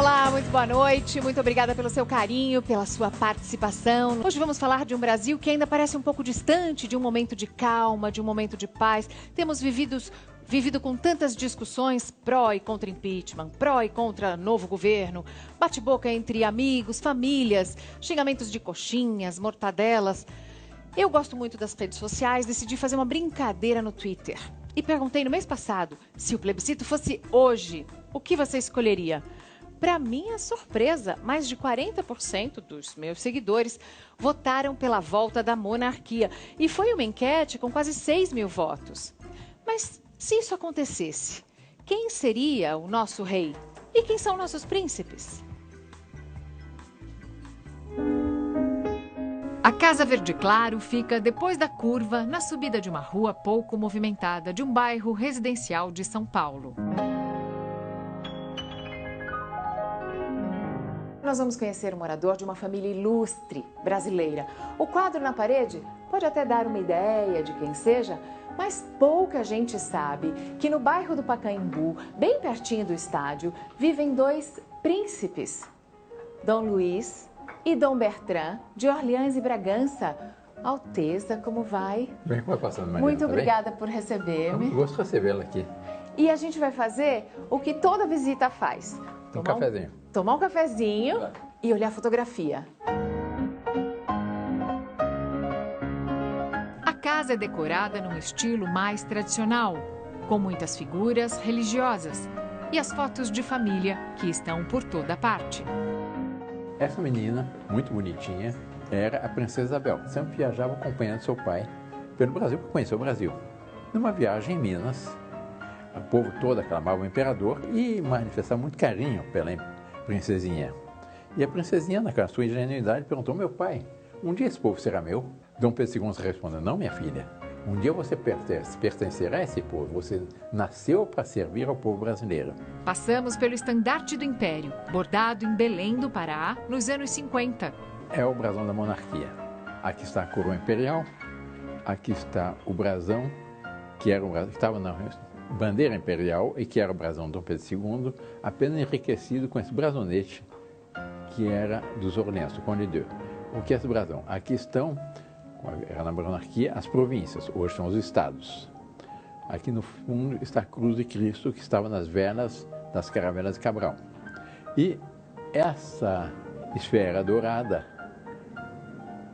Olá, muito boa noite, muito obrigada pelo seu carinho, pela sua participação. Hoje vamos falar de um Brasil que ainda parece um pouco distante de um momento de calma, de um momento de paz. Temos vivido com tantas discussões pró e contra impeachment, pró e contra novo governo, bate-boca entre amigos, famílias, xingamentos de coxinhas, mortadelas. Eu gosto muito das redes sociais, decidi fazer uma brincadeira no Twitter. E perguntei no mês passado, se o plebiscito fosse hoje, o que você escolheria? Para minha surpresa, mais de 40% dos meus seguidores votaram pela volta da monarquia. E foi uma enquete com quase 6 mil votos. Mas se isso acontecesse, quem seria o nosso rei? E quem são nossos príncipes? A Casa Verde Claro fica depois da curva, na subida de uma rua pouco movimentada de um bairro residencial de São Paulo. Nós vamos conhecer um morador de uma família ilustre brasileira. O quadro na parede pode até dar uma ideia de quem seja, mas pouca gente sabe que no bairro do Pacaembu, bem pertinho do estádio, vivem dois príncipes, Dom Luís e Dom Bertrand, de Orleans e Bragança. Alteza, como vai? Bem, vai passando, Mariana. Muito obrigada por receber-me. Gosto de recebê-la aqui. E a gente vai fazer o que toda visita faz. Um cafezinho. Tomar um cafezinho e olhar a fotografia. A casa é decorada num estilo mais tradicional, com muitas figuras religiosas e as fotos de família que estão por toda parte. Essa menina, muito bonitinha, era a princesa Isabel. Sempre viajava acompanhando seu pai pelo Brasil, para conhecer o Brasil. Numa viagem em Minas, o povo todo aclamava o imperador e manifestava muito carinho pela princesinha. E a princesinha, naquela sua ingenuidade, perguntou: meu pai, um dia esse povo será meu? Dom Pedro II respondeu: não, minha filha. Um dia você pertencerá a esse povo. Você nasceu para servir ao povo brasileiro. Passamos pelo estandarte do Império, bordado em Belém do Pará, nos anos 50. É o brasão da monarquia. Aqui está a coroa imperial, aqui está o brasão, que estava na bandeira imperial e que era o brasão de Dom Pedro II, apenas enriquecido com esse brasonete que era dos Orleans, do Conde d'Eu. O que é esse brasão? Aqui estão, era na monarquia, as províncias, hoje são os estados. Aqui no fundo está a cruz de Cristo, que estava nas velas das caravelas de Cabral. E essa esfera dourada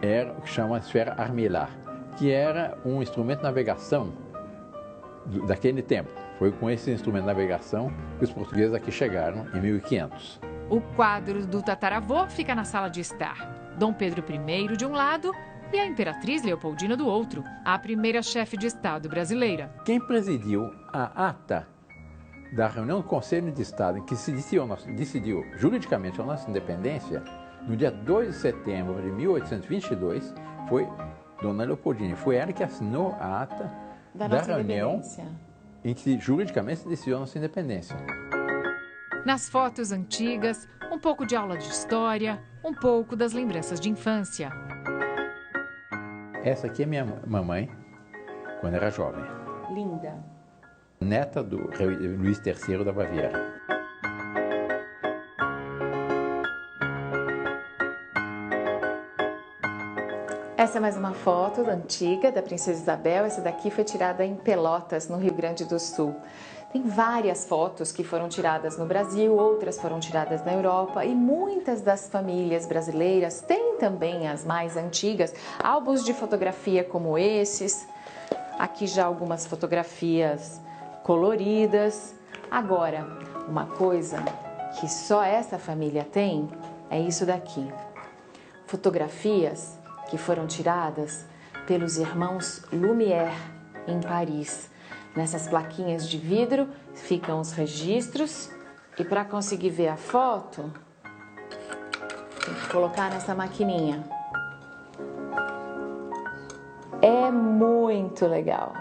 era o que chama a esfera armilar, que era um instrumento de navegação daquele tempo. Foi com esse instrumento de navegação que os portugueses aqui chegaram em 1500. O quadro do tataravô fica na sala de estar. Dom Pedro I de um lado e a Imperatriz Leopoldina do outro, a primeira chefe de Estado brasileira. Quem presidiu a ata da reunião do Conselho de Estado em que se decidiu juridicamente a nossa independência, no dia 2 de setembro de 1822, foi Dona Leopoldina. Foi ela que assinou a ata da reunião em que juridicamente se decidiu a nossa independência. Nas fotos antigas, um pouco de aula de história, um pouco das lembranças de infância. Essa aqui é minha mamãe, quando era jovem. Linda. Neta do rei Luís III da Baviera. Essa é mais uma foto antiga da Princesa Isabel. Essa daqui foi tirada em Pelotas, no Rio Grande do Sul. Tem várias fotos que foram tiradas no Brasil, outras foram tiradas na Europa e muitas das famílias brasileiras têm também as mais antigas, álbuns de fotografia como esses. Aqui já algumas fotografias coloridas. Agora, uma coisa que só essa família tem é isso daqui. Fotografias que foram tiradas pelos irmãos Lumière em Paris. Nessas plaquinhas de vidro ficam os registros e para conseguir ver a foto, tem que colocar nessa maquininha. É muito legal.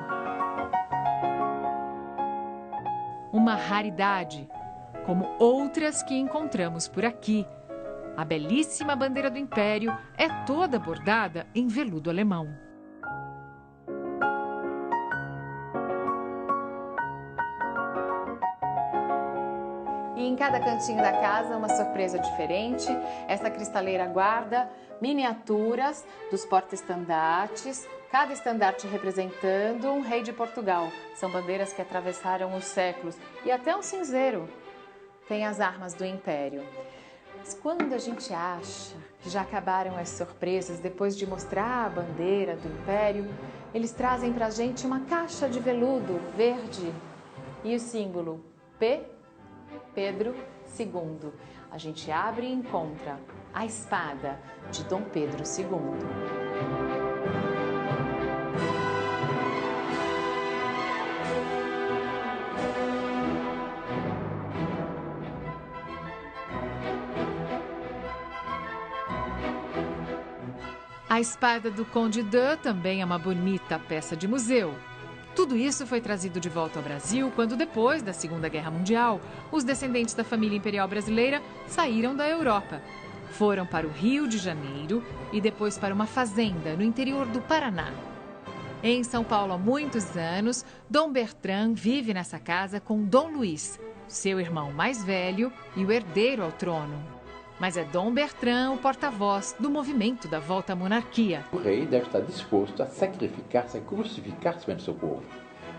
Uma raridade, como outras que encontramos por aqui. A belíssima bandeira do Império é toda bordada em veludo alemão. E em cada cantinho da casa, uma surpresa diferente. Essa cristaleira guarda miniaturas dos porta-estandartes, cada estandarte representando um rei de Portugal. São bandeiras que atravessaram os séculos. E até um cinzeiro tem as armas do Império. Mas quando a gente acha que já acabaram as surpresas, depois de mostrar a bandeira do Império, eles trazem pra gente uma caixa de veludo verde e o símbolo P, Pedro II. A gente abre e encontra a espada de Dom Pedro II. A espada do Conde d'Eu também é uma bonita peça de museu. Tudo isso foi trazido de volta ao Brasil quando, depois da Segunda Guerra Mundial, os descendentes da família imperial brasileira saíram da Europa. Foram para o Rio de Janeiro e depois para uma fazenda no interior do Paraná. Em São Paulo há muitos anos, Dom Bertrand vive nessa casa com Dom Luís, seu irmão mais velho e o herdeiro ao trono. Mas é Dom Bertrand o porta-voz do movimento da volta à monarquia. O rei deve estar disposto a sacrificar-se, a crucificar-se pelo seu povo.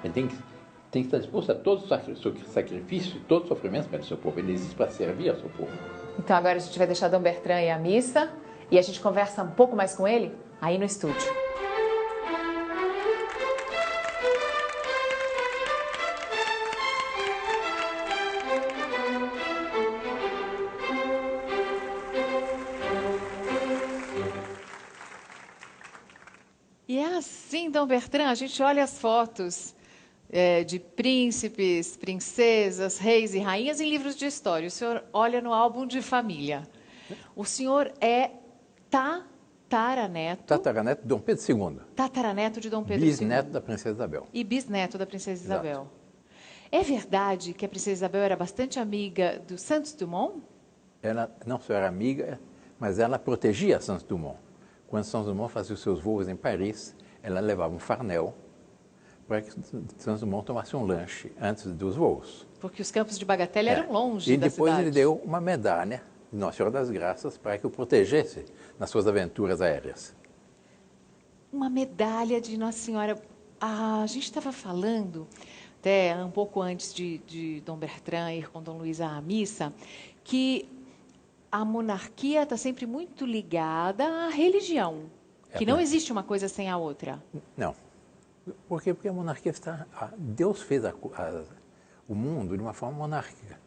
Ele tem que estar disposto a todos os sacrifícios, todos os sofrimentos pelo seu povo. Ele existe para servir ao seu povo. Então agora a gente vai deixar Dom Bertrand ir à missa e a gente conversa um pouco mais com ele aí no estúdio. E é assim, Dom Bertrand, a gente olha as fotos de príncipes, princesas, reis e rainhas em livros de história. O senhor olha no álbum de família. O senhor é tataraneto... Tataraneto de Dom Pedro II. Tataraneto de Dom Pedro II. Bisneto da Princesa Isabel. E bisneto da Princesa Exato. Isabel. É verdade que a Princesa Isabel era bastante amiga do Santos Dumont? Ela não só era amiga, mas ela protegia Santos Dumont. Quando Santos Dumont fazia os seus voos em Paris, ela levava um farnel para que Santos Dumont tomasse um lanche antes dos voos. Porque os campos de Bagatelle eram longe da cidade. E depois ele deu uma medalha de Nossa Senhora das Graças para que o protegesse nas suas aventuras aéreas. Uma medalha de Nossa Senhora. A gente estava falando, até um pouco antes de Dom Bertrand ir com Dom Luís à missa, que a monarquia está sempre muito ligada à religião, que não existe uma coisa sem a outra. Não. Por quê? Porque a monarquia está... Deus fez o mundo de uma forma monárquica.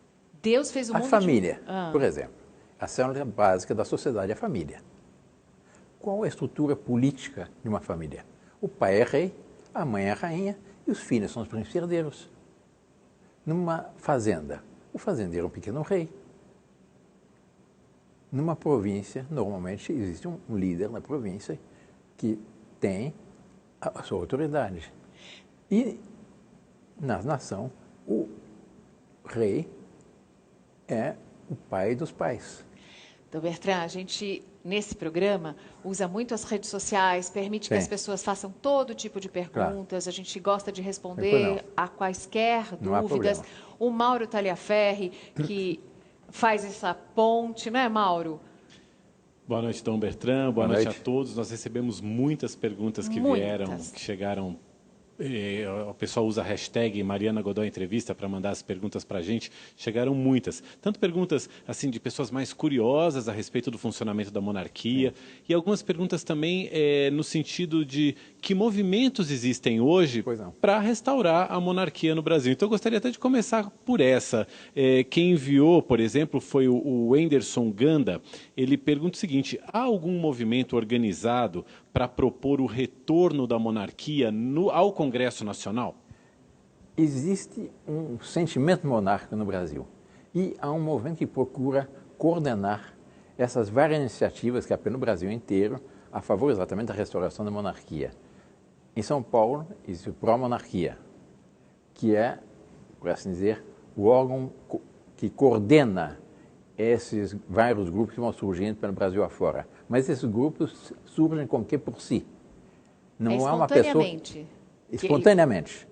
Deus fez o mundo... A família, por exemplo, a célula básica da sociedade é a família. Qual é a estrutura política de uma família? O pai é rei, a mãe é rainha e os filhos são os príncipes herdeiros. Numa fazenda, o fazendeiro é um pequeno rei. Numa província, normalmente, existe um líder na província que tem a sua autoridade. E, na nação, o rei é o pai dos pais. Então, Bertrand, a gente, nesse programa, usa muito as redes sociais, permite que as pessoas façam todo tipo de perguntas, a gente gosta de responder a quaisquer dúvidas. O Mauro Taliaferri, que faz essa ponte, não é, Mauro? Boa noite, Dom Bertrand. Boa noite a todos. Nós recebemos muitas perguntas que vieram, que chegaram. O pessoal usa a hashtag Mariana Godoy Entrevista para mandar as perguntas para a gente. Chegaram muitas. Tanto perguntas assim de pessoas mais curiosas a respeito do funcionamento da monarquia e algumas perguntas também no sentido de que movimentos existem hoje para restaurar a monarquia no Brasil. Então, eu gostaria até de começar por essa. Quem enviou, por exemplo, foi o Wenderson Ganda. Ele pergunta o seguinte: há algum movimento organizado para propor o retorno da monarquia ao Congresso Nacional? Existe um sentimento monárquico no Brasil e há um movimento que procura coordenar essas várias iniciativas que há pelo Brasil inteiro a favor exatamente da restauração da monarquia. Em São Paulo, existe o Pró-Monarquia, que é, por assim dizer, o órgão que coordena esses vários grupos que vão surgindo pelo Brasil afora. Mas esses grupos surgem como que por si. Não há uma pessoa... Espontaneamente.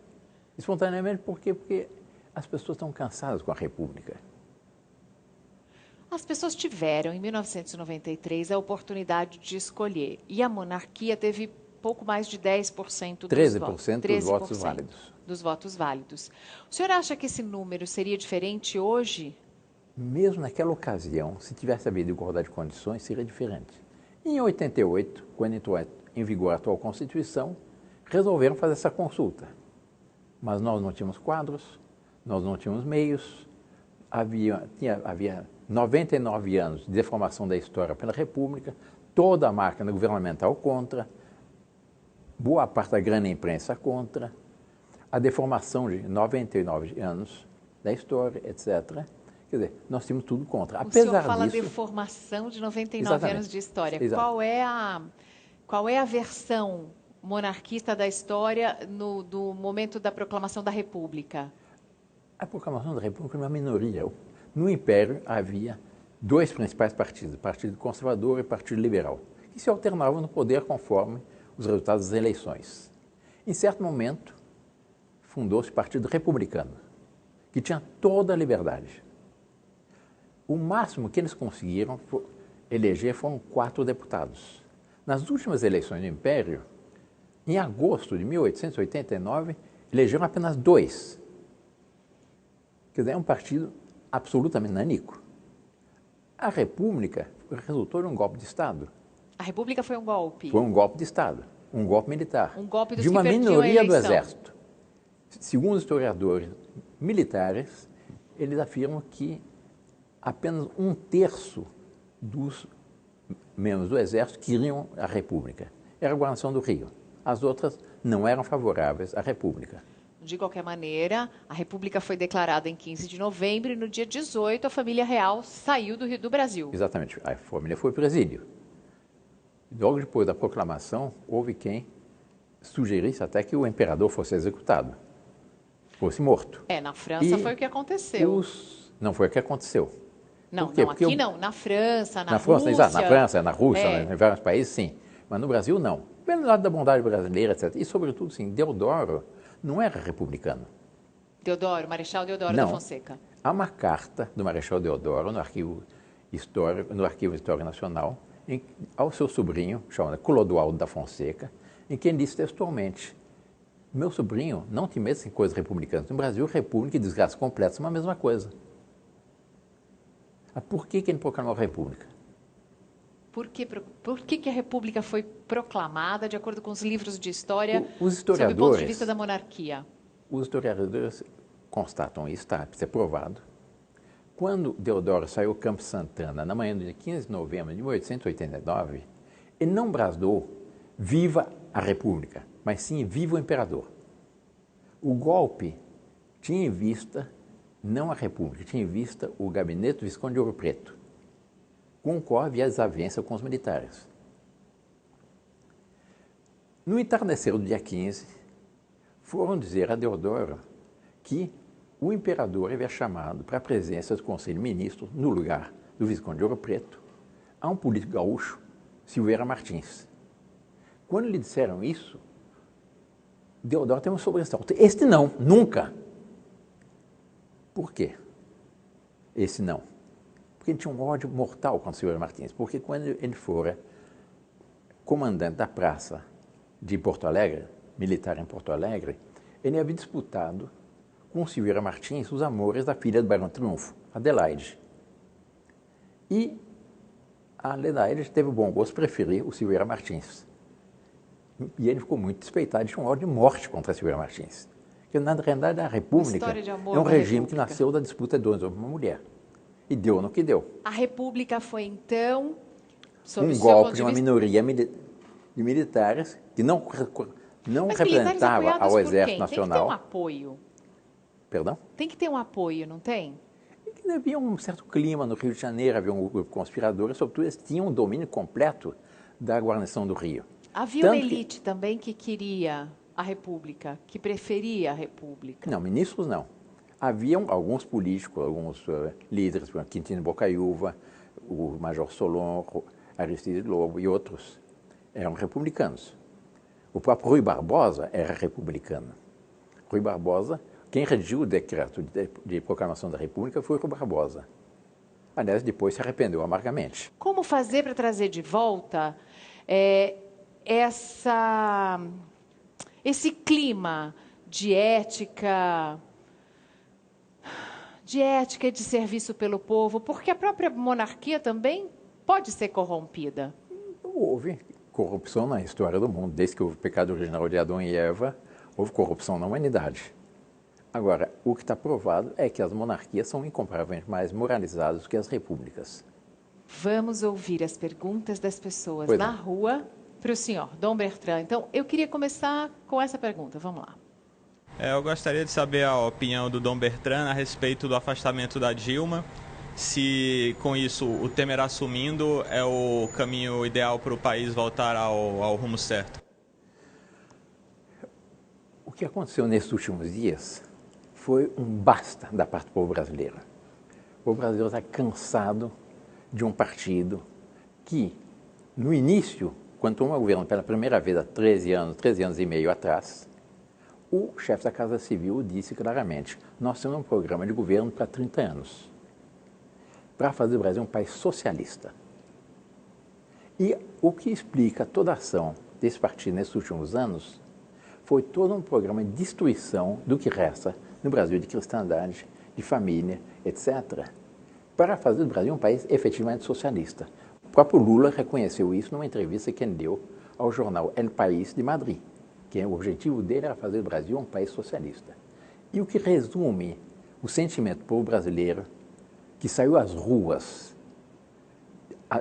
Espontaneamente por quê? Porque as pessoas estão cansadas com a República. As pessoas tiveram, em 1993, a oportunidade de escolher. E a monarquia teve pouco mais de 10% dos 13% votos. dos votos válidos. Dos votos válidos. O senhor acha que esse número seria diferente hoje? Mesmo naquela ocasião, se tivesse havido igualdade de condições, seria diferente. Em 88, quando entrou em vigor a atual Constituição, resolveram fazer essa consulta. Mas nós não tínhamos quadros, nós não tínhamos meios, havia 99 anos de deformação da história pela República, toda a máquina governamental contra, boa parte da grande imprensa contra, a deformação de 99 anos da história, etc. Quer dizer, nós tínhamos tudo contra. O senhor fala deformação de 99 anos de história. Qual é a versão monarquista da história do momento da proclamação da República? A proclamação da República é uma minoria. No Império havia dois principais partidos, o Partido Conservador e o Partido Liberal, que se alternavam no poder conforme os resultados das eleições. Em certo momento, fundou-se o Partido Republicano, que tinha toda a liberdade. O máximo que eles conseguiram eleger foram 4 deputados. Nas últimas eleições do Império, em agosto de 1889, elegeram apenas 2. Quer dizer, é um partido absolutamente nanico. A República resultou de um golpe de Estado. A República foi um golpe? Foi um golpe de Estado, um golpe militar. Um golpe dos de uma que minoria do Exército. Segundo os historiadores militares, eles afirmam que apenas 1/3 dos membros do Exército queriam a República. Era a guarnição do Rio. As outras não eram favoráveis à República. De qualquer maneira, a República foi declarada em 15 de novembro e no dia 18 a família real saiu do Brasil. Exatamente. A família foi presídio. Logo depois da proclamação, houve quem sugerisse até que o imperador fosse executado, fosse morto. Na França foi o que aconteceu. Não foi o que aconteceu. Não, aqui não. Na França, na Rússia. Exato, na França, na Rússia, em vários países, sim. Mas no Brasil, não. Pelo lado da bondade brasileira, etc. E, sobretudo, sim, Deodoro não era republicano. Marechal Deodoro da Fonseca. Há uma carta do Marechal Deodoro no Arquivo Histórico Nacional, ao seu sobrinho, chamado Clodoaldo da Fonseca, em que ele disse textualmente: meu sobrinho, não te metas em coisas republicanas. No Brasil, república e desgraça completa são a mesma coisa. Por que ele proclamou a República? Por que a República foi proclamada, de acordo com os livros de história, os historiadores, sob o ponto de vista da monarquia? Os historiadores constatam isso, está provado. Quando Deodoro saiu do Campo Santana, na manhã do dia 15 de novembro de 1889, ele não bradou viva a República, mas sim viva o imperador. O golpe tinha em vista não a República, tinha em vista o gabinete do Visconde de Ouro Preto, com o qual havia desavença com os militares. No entardecer do dia 15, foram dizer a Deodoro que o imperador havia chamado para a presença do Conselho de Ministros, no lugar do Visconde de Ouro Preto, a um político gaúcho, Silveira Martins. Quando lhe disseram isso, Deodoro teve um sobressalto. Este não, nunca. Por quê? Esse não. Porque ele tinha um ódio mortal contra o Silveira Martins. Porque quando ele fora comandante da praça de Porto Alegre, militar em Porto Alegre, ele havia disputado com o Silveira Martins os amores da filha do Barão Triunfo, Adelaide. E a Adelaide teve o bom gosto de preferir o Silveira Martins. E ele ficou muito despeitado, tinha um ódio de morte contra Silveira Martins. Porque, na realidade, a República é um regime que nasceu da disputa de uma mulher. E deu no que deu. A República foi, então, sob um golpe de uma minoria de militares que não representava ao Exército Nacional. Tem que ter um apoio. Perdão? Tem que ter um apoio, não tem? Havia um certo clima no Rio de Janeiro, havia um grupo de conspiradores, sobretudo eles tinham um domínio completo da guarnição do Rio. Havia uma elite também que queria a República, que preferia a República. Não, ministros não. Haviam alguns políticos, alguns líderes, por exemplo, Quintino Bocaiúva, o Major Solon, Aristides Lobo e outros, eram republicanos. O próprio Rui Barbosa era republicano. Rui Barbosa, quem redigiu o decreto de proclamação da República foi o Rui Barbosa. Aliás, depois se arrependeu amargamente. Como fazer para trazer de volta esse clima de ética e de serviço pelo povo? Porque a própria monarquia também pode ser corrompida. Houve corrupção na história do mundo. Desde que houve o pecado original de Adão e Eva, houve corrupção na humanidade. Agora, o que está provado é que as monarquias são incomparavelmente mais moralizadas do que as repúblicas. Vamos ouvir as perguntas das pessoas na rua para o senhor, Dom Bertrand. Então, eu queria começar com essa pergunta. Vamos lá. Eu gostaria de saber a opinião do Dom Bertrand a respeito do afastamento da Dilma. Se, com isso, o Temer assumindo é o caminho ideal para o país voltar ao rumo certo. O que aconteceu nesses últimos dias foi um basta da parte do povo brasileiro. O povo brasileiro está cansado de um partido que, no início, quando tomou o governo pela primeira vez há 13 anos e meio atrás, o chefe da Casa Civil disse claramente: nós temos um programa de governo para 30 anos, para fazer o Brasil um país socialista. E o que explica toda a ação desse partido nesses últimos anos foi todo um programa de destruição do que resta no Brasil de cristandade, de família, etc., para fazer do Brasil um país efetivamente socialista. O próprio Lula reconheceu isso numa entrevista que ele deu ao jornal El País de Madrid, que o objetivo dele era fazer do Brasil um país socialista. E o que resume o sentimento do povo brasileiro, que saiu às ruas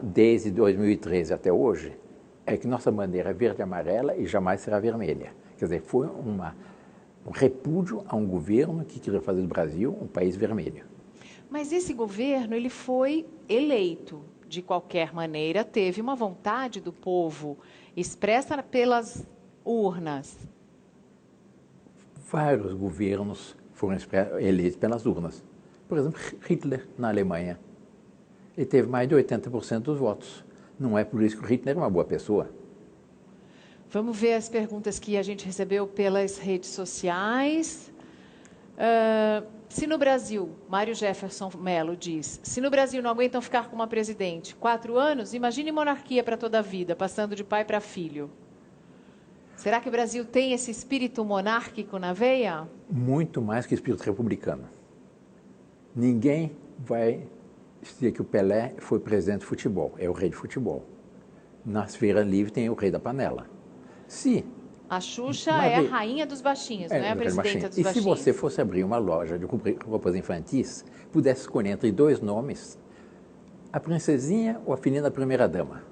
desde 2013 até hoje, é que nossa bandeira é verde e amarela e jamais será vermelha. Quer dizer, foi um repúdio a um governo que queria fazer do Brasil um país vermelho. Mas esse governo, ele foi eleito. De qualquer maneira, teve uma vontade do povo expressa pelas urnas. Vários governos foram eleitos pelas urnas. Por exemplo, Hitler, na Alemanha, ele teve mais de 80% dos votos. Não é por isso que o Hitler é uma boa pessoa. Vamos ver as perguntas que a gente recebeu pelas redes sociais. Se no Brasil, Mário Jefferson Melo diz, se no Brasil não aguentam ficar com uma presidente 4 anos, imagine monarquia para toda a vida, passando de pai para filho. Será que o Brasil tem esse espírito monárquico na veia? Muito mais que espírito republicano. Ninguém vai dizer que o Pelé foi presidente de futebol, é o rei de futebol. Nas feiras livres tem o rei da panela. A Xuxa é a rainha dos baixinhos, não é a presidenta dos baixinhos. E se você fosse abrir uma loja de roupas infantis, pudesse escolher entre 2 nomes, a princesinha ou a filhinha da primeira-dama,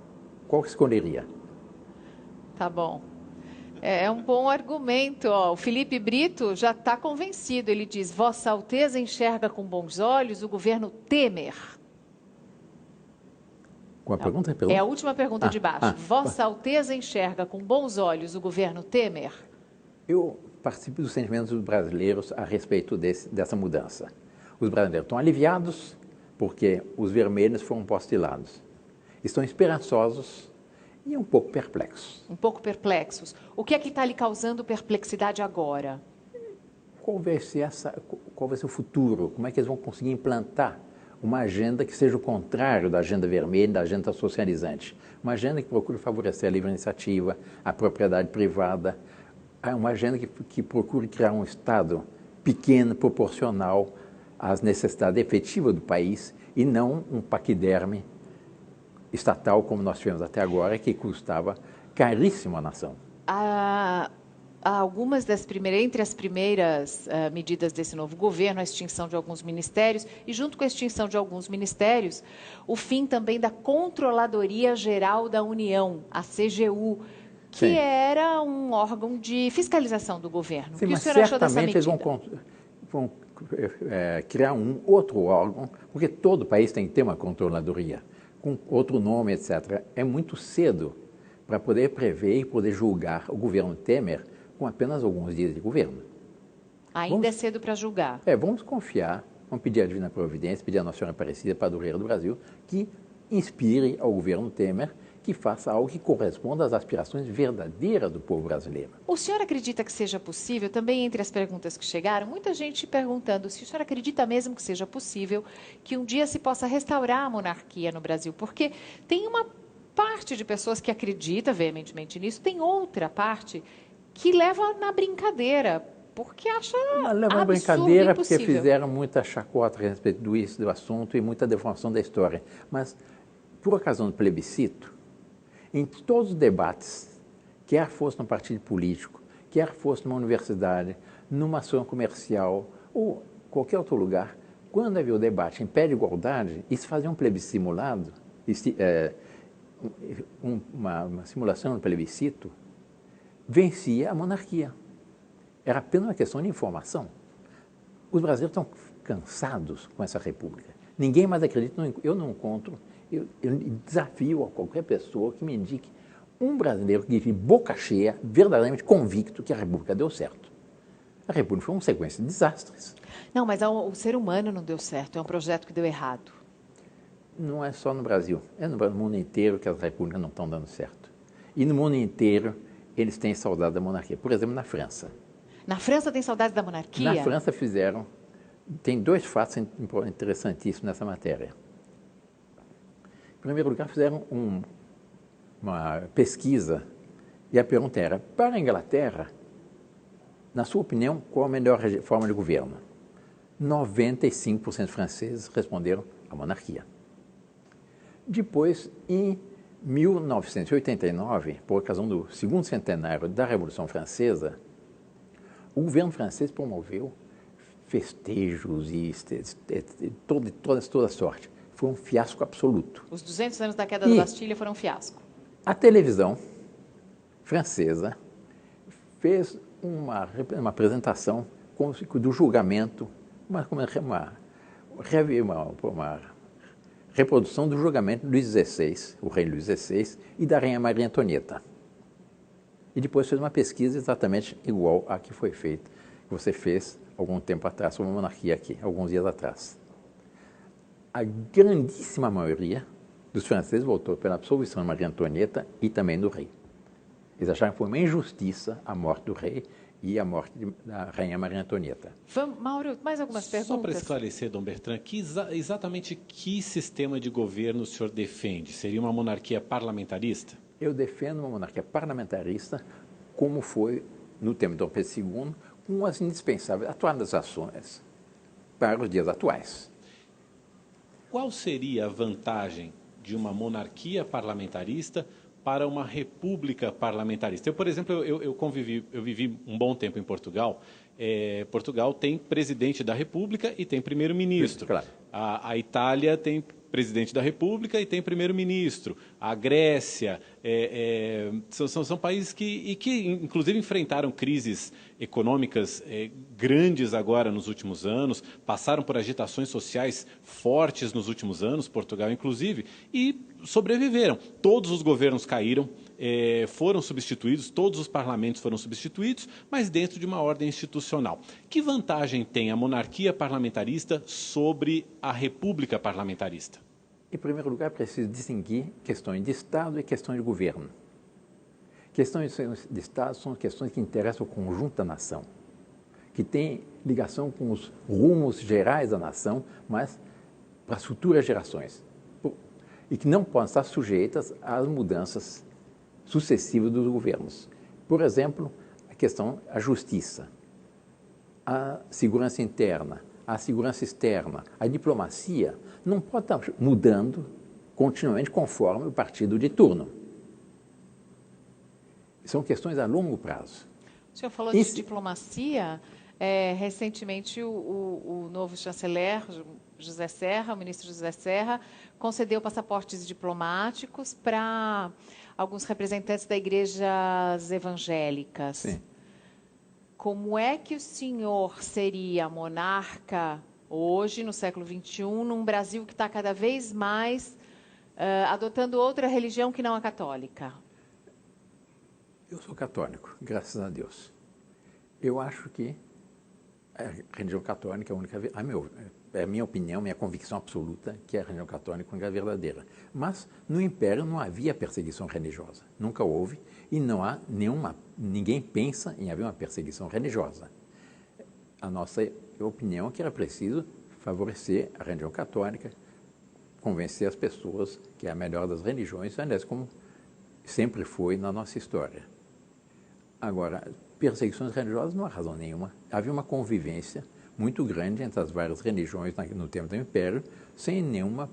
qual que escolheria? Tá bom. É um bom argumento. Ó. O Felipe Brito já está convencido. Ele diz, Vossa Alteza enxerga com bons olhos o governo Temer. Com a pergunta? É a última pergunta de baixo. Vossa Alteza enxerga com bons olhos o governo Temer? Eu participo dos sentimentos dos brasileiros a respeito dessa mudança. Os brasileiros estão aliviados porque os vermelhos foram postilados. Estão esperançosos e um pouco perplexos. Um pouco perplexos. O que é que está lhe causando perplexidade agora? Qual vai ser o futuro? Como é que eles vão conseguir implantar uma agenda que seja o contrário da agenda vermelha, da agenda socializante? Uma agenda que procure favorecer a livre iniciativa, a propriedade privada, uma agenda que procure criar um Estado pequeno, proporcional às necessidades efetivas do país e não um paquiderme estatal, como nós tivemos até agora, que custava caríssimo à nação. Algumas entre as primeiras medidas desse novo governo, a extinção de alguns ministérios, e junto com a extinção de alguns ministérios, o fim também da Controladoria Geral da União, a CGU, que Sim. era um órgão de fiscalização do governo. Sim, o que mas o senhor achou dessa medida? Eles vão criar um outro órgão, porque todo país tem que ter uma controladoria, com outro nome, etc. É muito cedo para poder prever e poder julgar o governo Temer com apenas alguns dias de governo. Ainda é cedo para julgar. Vamos confiar, vamos pedir a Divina Providência, pedir a Nossa Senhora Aparecida, Padroeira do Brasil, que inspire ao governo Temer que faça algo que corresponda às aspirações verdadeiras do povo brasileiro. O senhor acredita que seja possível, também entre as perguntas que chegaram, muita gente perguntando se o senhor acredita mesmo que seja possível que um dia se possa restaurar a monarquia no Brasil? Porque tem uma parte de pessoas que acredita veementemente nisso, tem outra parte que leva na brincadeira, porque acha leva na brincadeira porque fizeram muita chacota a respeito do assunto e muita deformação da história. Mas, por ocasião do plebiscito, em todos os debates, quer fosse num partido político, quer fosse numa universidade, numa ação comercial ou qualquer outro lugar, quando havia o debate em pé de igualdade, e se fazia um plebiscito simulado, uma simulação do plebiscito, vencia a monarquia. Era apenas uma questão de informação. Os brasileiros estão cansados com essa república. Ninguém mais acredita, eu não encontro, eu desafio a qualquer pessoa que me indique um brasileiro que de boca cheia, verdadeiramente convicto que a república deu certo. A república foi uma sequência de desastres. Não, mas o ser humano não deu certo, é um projeto que deu errado. Não é só no Brasil, é no mundo inteiro que as repúblicas não estão dando certo. E no mundo inteiro eles têm saudade da monarquia. Por exemplo, na França. Na França tem saudade da monarquia? Na França tem dois fatos interessantíssimos nessa matéria. Em primeiro lugar, fizeram uma pesquisa e a pergunta era, para a Inglaterra, na sua opinião, qual a melhor forma de governo? 95% de franceses responderam a monarquia. Depois, em 1989, por ocasião do segundo centenário da Revolução Francesa, o governo francês promoveu festejos e toda sorte. Foi um fiasco absoluto. Os 200 anos da queda da Bastilha foram um fiasco. A televisão francesa fez uma apresentação do julgamento, uma reprodução do julgamento de Luís XVI, o rei Luís XVI, e da rainha Maria Antonieta. E depois fez uma pesquisa exatamente igual à que foi feita, que você fez algum tempo atrás, sobre a monarquia aqui, alguns dias atrás. A grandíssima maioria dos franceses votou pela absolvição de Maria Antonieta e também do rei. Eles acharam que foi uma injustiça a morte do rei e a morte da rainha Maria Antonieta. Mauro, mais algumas perguntas? Só para esclarecer, Dom Bertrand, exatamente que sistema de governo o senhor defende? Seria uma monarquia parlamentarista? Eu defendo uma monarquia parlamentarista, como foi no tempo de Dom Pedro II, com as indispensáveis atualizações para os dias atuais. Qual seria a vantagem de uma monarquia parlamentarista para uma república parlamentarista? Eu, por exemplo, eu vivi um bom tempo em Portugal. Portugal tem presidente da República e tem primeiro-ministro. Claro. A Itália tem presidente da República e tem primeiro-ministro. A Grécia, são países que inclusive enfrentaram crises econômicas grandes agora nos últimos anos, passaram por agitações sociais fortes nos últimos anos, Portugal inclusive, e sobreviveram. Todos os governos caíram, foram substituídos, todos os parlamentos foram substituídos, mas dentro de uma ordem institucional. Que vantagem tem a monarquia parlamentarista sobre a república parlamentarista? Em primeiro lugar, é preciso distinguir questões de Estado e questões de governo. Questões de Estado são questões que interessam o conjunto da nação, que têm ligação com os rumos gerais da nação, mas para as futuras gerações, e que não podem estar sujeitas às mudanças sucessivas dos governos. Por exemplo, a justiça, a segurança interna, a segurança externa, a diplomacia, não pode estar mudando continuamente conforme o partido de turno. São questões a longo prazo. O senhor falou de diplomacia. Recentemente, o novo chanceler, José Serra, o ministro José Serra, concedeu passaportes diplomáticos para alguns representantes das igrejas evangélicas. Sim. Como é que o senhor seria monarca hoje, no século XXI, num Brasil que está cada vez mais adotando outra religião que não a católica? Eu sou católico, graças a Deus. Eu acho que a religião católica é a única, é a minha opinião, minha convicção absoluta, que a religião católica é verdadeira. Mas no Império não havia perseguição religiosa, nunca houve, e não há ninguém pensa em haver uma perseguição religiosa. A nossa opinião é que era preciso favorecer a religião católica, convencer as pessoas que é a melhor das religiões, aliás, como sempre foi na nossa história. Agora, perseguições religiosas não há razão nenhuma. Havia uma convivência muito grande entre as várias religiões no tempo do Império, sem nenhuma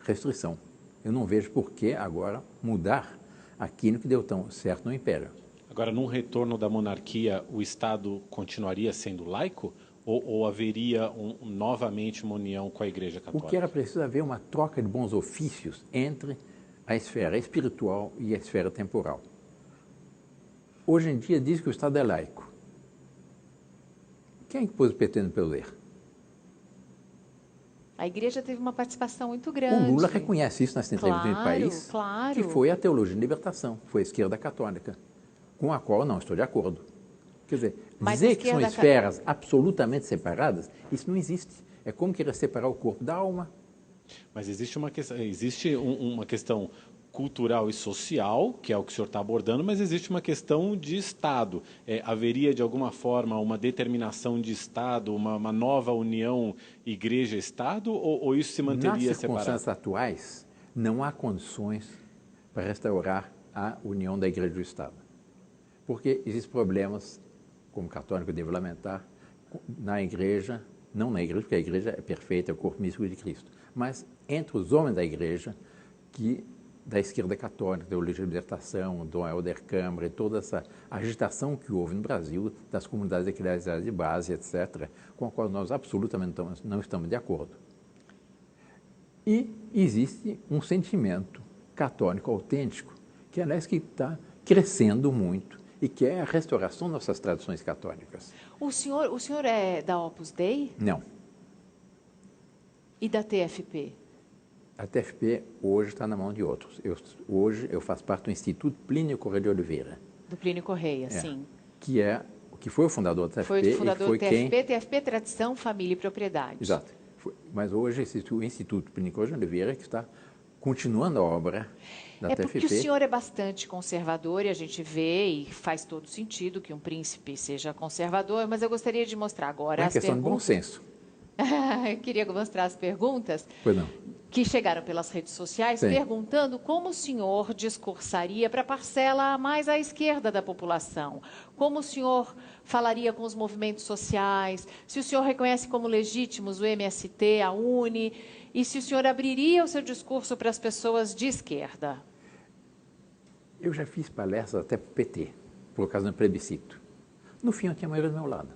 restrição. Eu não vejo por que agora mudar aquilo que deu tão certo no Império. Agora, num retorno da monarquia, o Estado continuaria sendo laico? Ou haveria novamente uma união com a Igreja Católica? O que era preciso haver uma troca de bons ofícios entre a esfera espiritual e a esfera temporal. Hoje em dia diz que o Estado é laico. Quem pôs o PT no poder? A igreja teve uma participação muito grande. O Lula reconhece isso nas entrevistas do país, claro. Que foi a teologia de libertação, foi a esquerda católica, com a qual não estou de acordo. Quer dizer, dizer que são esferas absolutamente separadas, isso não existe. É como querer separar o corpo da alma. Mas existe uma questão cultural e social, que é o que o senhor está abordando, mas existe uma questão de Estado. Haveria, de alguma forma, uma determinação de Estado, uma nova união igreja-Estado, ou isso se manteria separado? Nas circunstâncias atuais, não há condições para restaurar a união da igreja e do Estado. Porque existem problemas, como católico eu devo lamentar, na igreja, não na igreja, porque a igreja é perfeita, é o corpo místico de Cristo, mas entre os homens da igreja, da esquerda católica, da teologia de libertação, Dom Helder Câmara e toda essa agitação que houve no Brasil, das comunidades eclesiais de base, etc., com a qual nós absolutamente não estamos de acordo. E existe um sentimento católico autêntico, que aliás que está crescendo muito, e que é a restauração das nossas tradições católicas. O senhor é da Opus Dei? Não. E da TFP? A TFP hoje está na mão de outros. Hoje eu faço parte do Instituto Plínio Correia de Oliveira. Do Plínio Correia, sim. Que foi o fundador da TFP. Foi o fundador do TFP, TFP, Tradição, Família e Propriedade. Exato. Mas hoje existe o Instituto Plínio Correia de Oliveira, que está continuando a obra da TFP. Porque o senhor é bastante conservador e a gente vê e faz todo sentido que um príncipe seja conservador, mas eu gostaria de mostrar agora as perguntas. É questão de bom senso. Eu queria mostrar as perguntas. Pois não. Que chegaram pelas redes sociais, Sim. Perguntando como o senhor discursaria para a parcela mais à esquerda da população. Como o senhor falaria com os movimentos sociais, se o senhor reconhece como legítimos o MST, a UNE, e se o senhor abriria o seu discurso para as pessoas de esquerda. Eu já fiz palestras até para o PT, por causa do plebiscito. No fim, eu tinha a maioria do meu lado.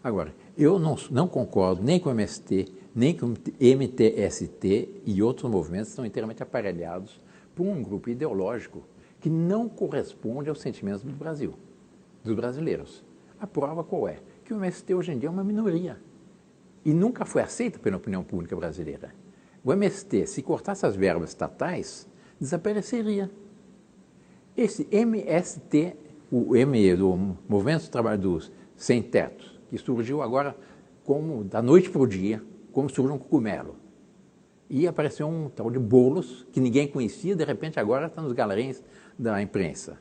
Agora, eu não concordo nem com o MST, nem com o MTST e outros movimentos que estão inteiramente aparelhados por um grupo ideológico que não corresponde aos sentimentos do Brasil, dos brasileiros. A prova qual é? Que o MST hoje em dia é uma minoria e nunca foi aceito pela opinião pública brasileira. O MST, se cortasse as verbas estatais, desapareceria. Esse MST, o ME, do Movimento dos Trabalhadores Sem Teto, que surgiu agora como da noite para o dia, como surge um cogumelo. E apareceu um tal de Boulos, que ninguém conhecia, de repente agora está nos galerões da imprensa.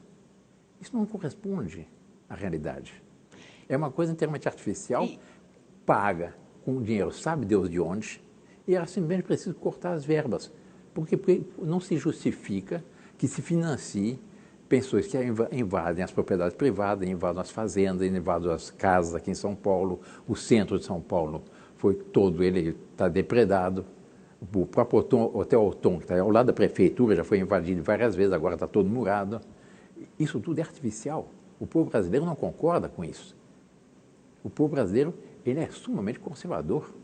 Isso não corresponde à realidade. É uma coisa inteiramente artificial, paga com dinheiro, sabe Deus de onde, e era simplesmente preciso cortar as verbas, porque não se justifica que se financie pessoas que invadem as propriedades privadas, invadem as fazendas, invadem as casas aqui em São Paulo. O centro de São Paulo foi todo, ele está depredado. O próprio Hotel Otom, que está ao lado da prefeitura, já foi invadido várias vezes, agora está todo murado. Isso tudo é artificial. O povo brasileiro não concorda com isso. O povo brasileiro, ele é sumamente conservador.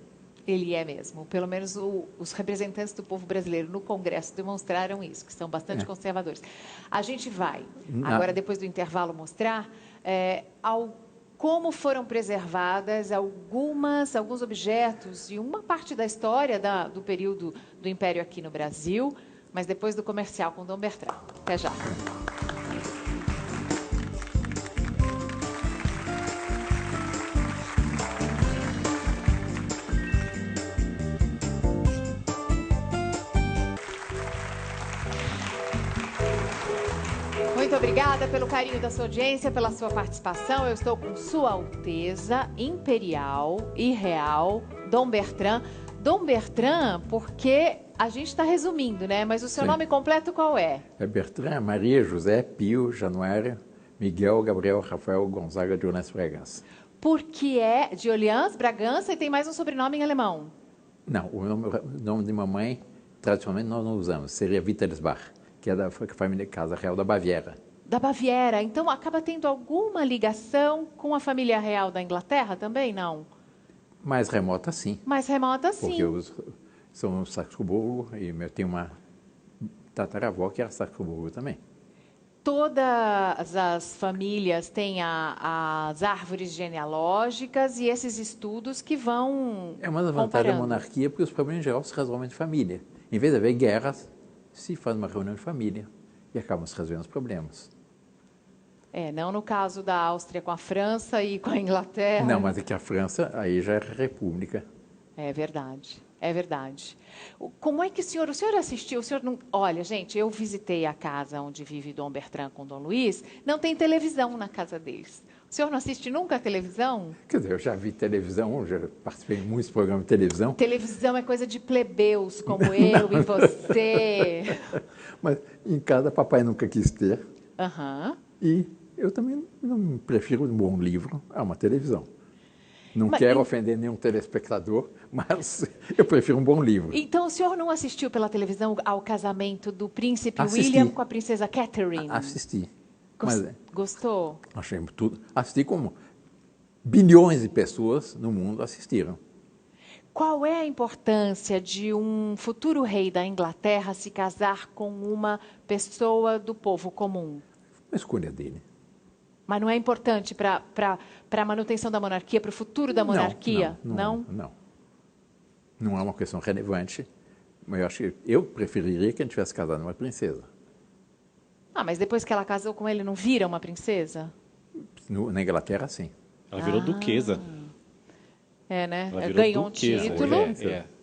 Ele é mesmo. Pelo menos os representantes do povo brasileiro no Congresso demonstraram isso, que são bastante conservadores. A gente vai, agora depois do intervalo, mostrar como foram preservadas alguns objetos e uma parte da história do período do Império aqui no Brasil, mas depois do comercial com Dom Bertrand. Até já. muito obrigada pelo carinho da sua audiência, pela sua participação. Eu estou com Sua Alteza Imperial e Real Dom Bertrand. Dom Bertrand, porque a gente está resumindo, né? Mas o seu nome completo qual é? É Bertrand Maria José Pio Januário Miguel Gabriel Rafael Gonzaga de Orleans Bragança. Porque é de Orleans Bragança e tem mais um sobrenome em alemão. Não, o nome de mamãe, tradicionalmente nós não usamos, seria Wittelsbach, que é da família Casa Real da Baviera. Da Baviera. Então, acaba tendo alguma ligação com a família real da Inglaterra também, não? Mais remota, sim. Mais remota, sim. Porque são Saxo-Coburgo e eu tenho uma tataravó que era Saxo-Coburgo também. Todas as famílias têm as árvores genealógicas e esses estudos que vão É uma das vantagens da monarquia, porque os problemas em geral se resolvem de família. Em vez de haver guerras, se faz uma reunião de família e acabam se resolvendo os problemas. Não no caso da Áustria com a França e com a Inglaterra. Não, mas é que a França aí já é república. É verdade, é verdade. Como é que o senhor assistiu? O senhor não... Olha, gente, eu visitei a casa onde vive Dom Bertrand com Dom Luís, não tem televisão na casa deles. O senhor não assiste nunca a televisão? Quer dizer, eu já vi televisão, já participei de muitos programas de televisão. Televisão é coisa de plebeus como eu e você. Mas em casa, papai nunca quis ter. Uhum. E eu também não prefiro um bom livro a uma televisão. Não quero ofender nenhum telespectador, mas eu prefiro um bom livro. Então, o senhor não assistiu pela televisão ao casamento do príncipe William com a princesa Catherine? Assisti. Gostou? Achei tudo. Assisti como bilhões de pessoas no mundo assistiram. Qual é a importância de um futuro rei da Inglaterra se casar com uma pessoa do povo comum? Uma escolha dele. Mas não é importante para a manutenção da monarquia, para o futuro da monarquia? Não. Não é uma questão relevante, mas eu preferiria que ele tivesse casado com uma princesa. Mas depois que ela casou com ele, não vira uma princesa? Na Inglaterra, sim. Ela virou duquesa. Né? Ela ganhou duquesa. Um título.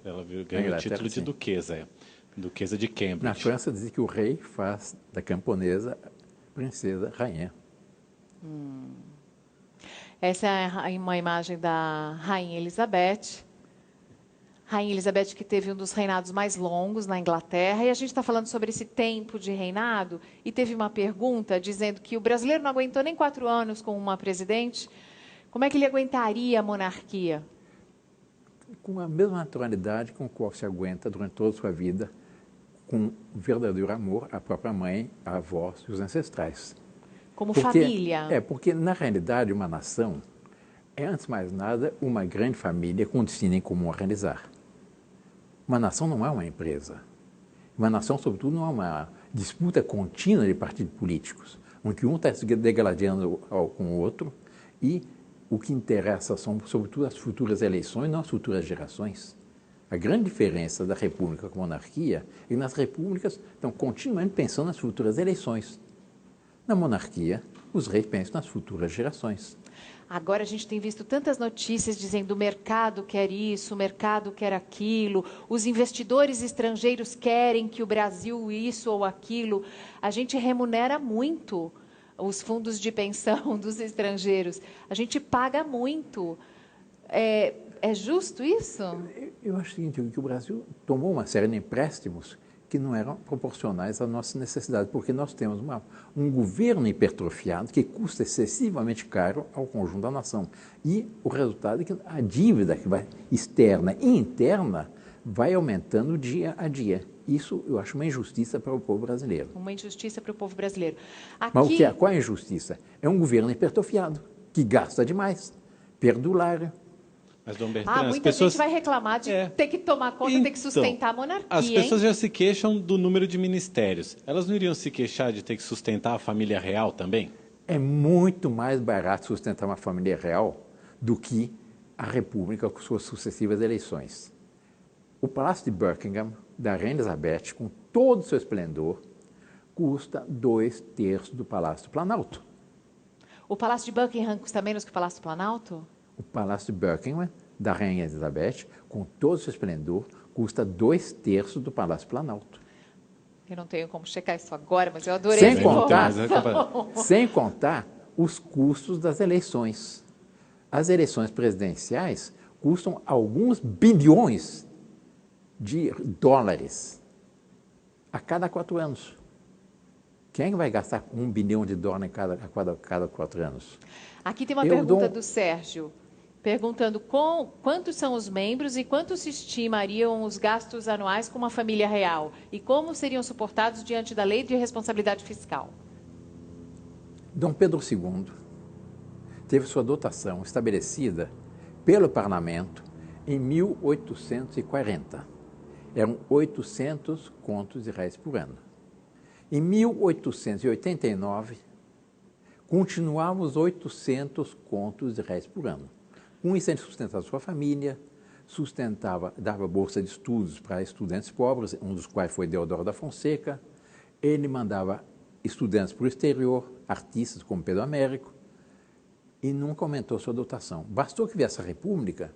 Ela ganhou o título de duquesa. Duquesa de Cambridge. Na França, dizem que o rei faz da camponesa princesa, rainha. Essa é uma imagem da Rainha Elizabeth. Rainha Elizabeth que teve um dos reinados mais longos na Inglaterra. E a gente está falando sobre esse tempo de reinado. E teve uma pergunta dizendo que o brasileiro não aguentou nem 4 anos com uma presidente. Como é que ele aguentaria a monarquia? Com a mesma naturalidade com a qual se aguenta durante toda a sua vida, com verdadeiro amor à própria mãe, à avó e os ancestrais. Como família. Porque, na realidade, uma nação é, antes de mais nada, uma grande família com um destino em comum a realizar. Uma nação não é uma empresa. Uma nação, sobretudo, não é uma disputa contínua de partidos políticos, onde um está se degladiando com o outro e o que interessa são, sobretudo, as futuras eleições, não as futuras gerações. A grande diferença da república com a monarquia é que nas repúblicas estão continuamente pensando nas futuras eleições. Na monarquia, os reis pensam nas futuras gerações. Agora a gente tem visto tantas notícias dizendo o mercado quer isso, o mercado quer aquilo, os investidores estrangeiros querem que o Brasil isso ou aquilo. A gente remunera muito os fundos de pensão dos estrangeiros. A gente paga muito. É justo isso? Eu acho o seguinte, que o Brasil tomou uma série de empréstimos que não eram proporcionais à nossa necessidade, porque nós temos um governo hipertrofiado que custa excessivamente caro ao conjunto da nação. E o resultado é que a dívida que vai externa e interna vai aumentando dia a dia. Isso eu acho uma injustiça para o povo brasileiro. Uma injustiça para o povo brasileiro. Mas qual é a injustiça? É um governo hipertrofiado, que gasta demais, perdulário. Mas, Dom Bertrand, muita gente vai reclamar de ter que tomar conta, ter que sustentar a monarquia. As pessoas já se queixam do número de ministérios. Elas não iriam se queixar de ter que sustentar a família real também? É muito mais barato sustentar uma família real do que a República com suas sucessivas eleições. O Palácio de Buckingham, da Rainha Elizabeth, com todo o seu esplendor, custa 2/3 do Palácio do Planalto. O Palácio de Buckingham custa menos que o Palácio do Planalto? O Palácio de Buckingham, da Rainha Elizabeth, com todo o seu esplendor, custa 2/3 do Palácio Planalto. Eu não tenho como checar isso agora, mas eu adorei essa informação. Sem contar os custos das eleições. As eleições presidenciais custam alguns bilhões de dólares a cada 4 anos. Quem vai gastar $1 bilhão a cada 4 anos? Aqui tem uma pergunta do Sérgio, perguntando quantos são os membros e quanto se estimariam os gastos anuais com uma família real e como seriam suportados diante da lei de responsabilidade fiscal. Dom Pedro II teve sua dotação estabelecida pelo parlamento em 1840. Eram 800 contos de réis por ano. Em 1889, continuavam os 800 contos de réis por ano. Com isso, ele sustentava sua família, dava bolsa de estudos para estudantes pobres, um dos quais foi Deodoro da Fonseca. Ele mandava estudantes para o exterior, artistas como Pedro Américo, e nunca aumentou sua dotação. Bastou que viesse a República,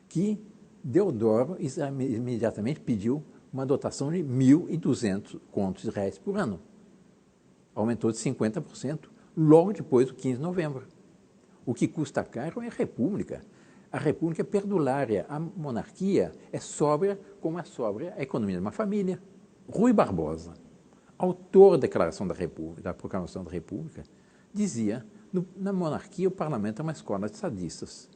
que Deodoro imediatamente pediu uma dotação de 1.200 contos de réis por ano. Aumentou de 50% logo depois do 15 de novembro. O que custa caro é a República. A República é perdulária. A monarquia é sóbria, como é sóbria a economia de uma família. Rui Barbosa, autor da Declaração da República, da Proclamação da República, dizia: na monarquia o parlamento é uma escola de sadistas.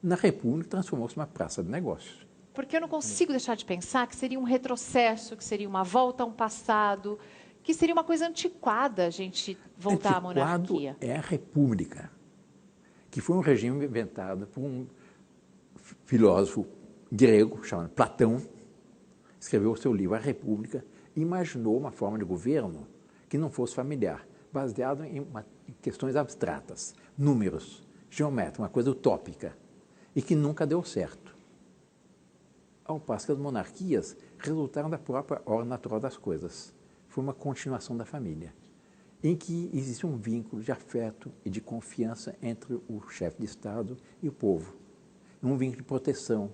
Na República transformou-se numa praça de negócios. Porque eu não consigo deixar de pensar que seria um retrocesso, que seria uma volta a um passado, que seria uma coisa antiquada a gente voltar à monarquia. Antiquado é a República, que foi um regime inventado por um filósofo grego chamado Platão, escreveu o seu livro A República, e imaginou uma forma de governo que não fosse familiar, baseado em questões abstratas, números, geométrica, uma coisa utópica, e que nunca deu certo. Ao passo que as monarquias resultaram da própria ordem natural das coisas. Foi uma continuação da família, em que existe um vínculo de afeto e de confiança entre o chefe de Estado e o povo. Um vínculo de proteção,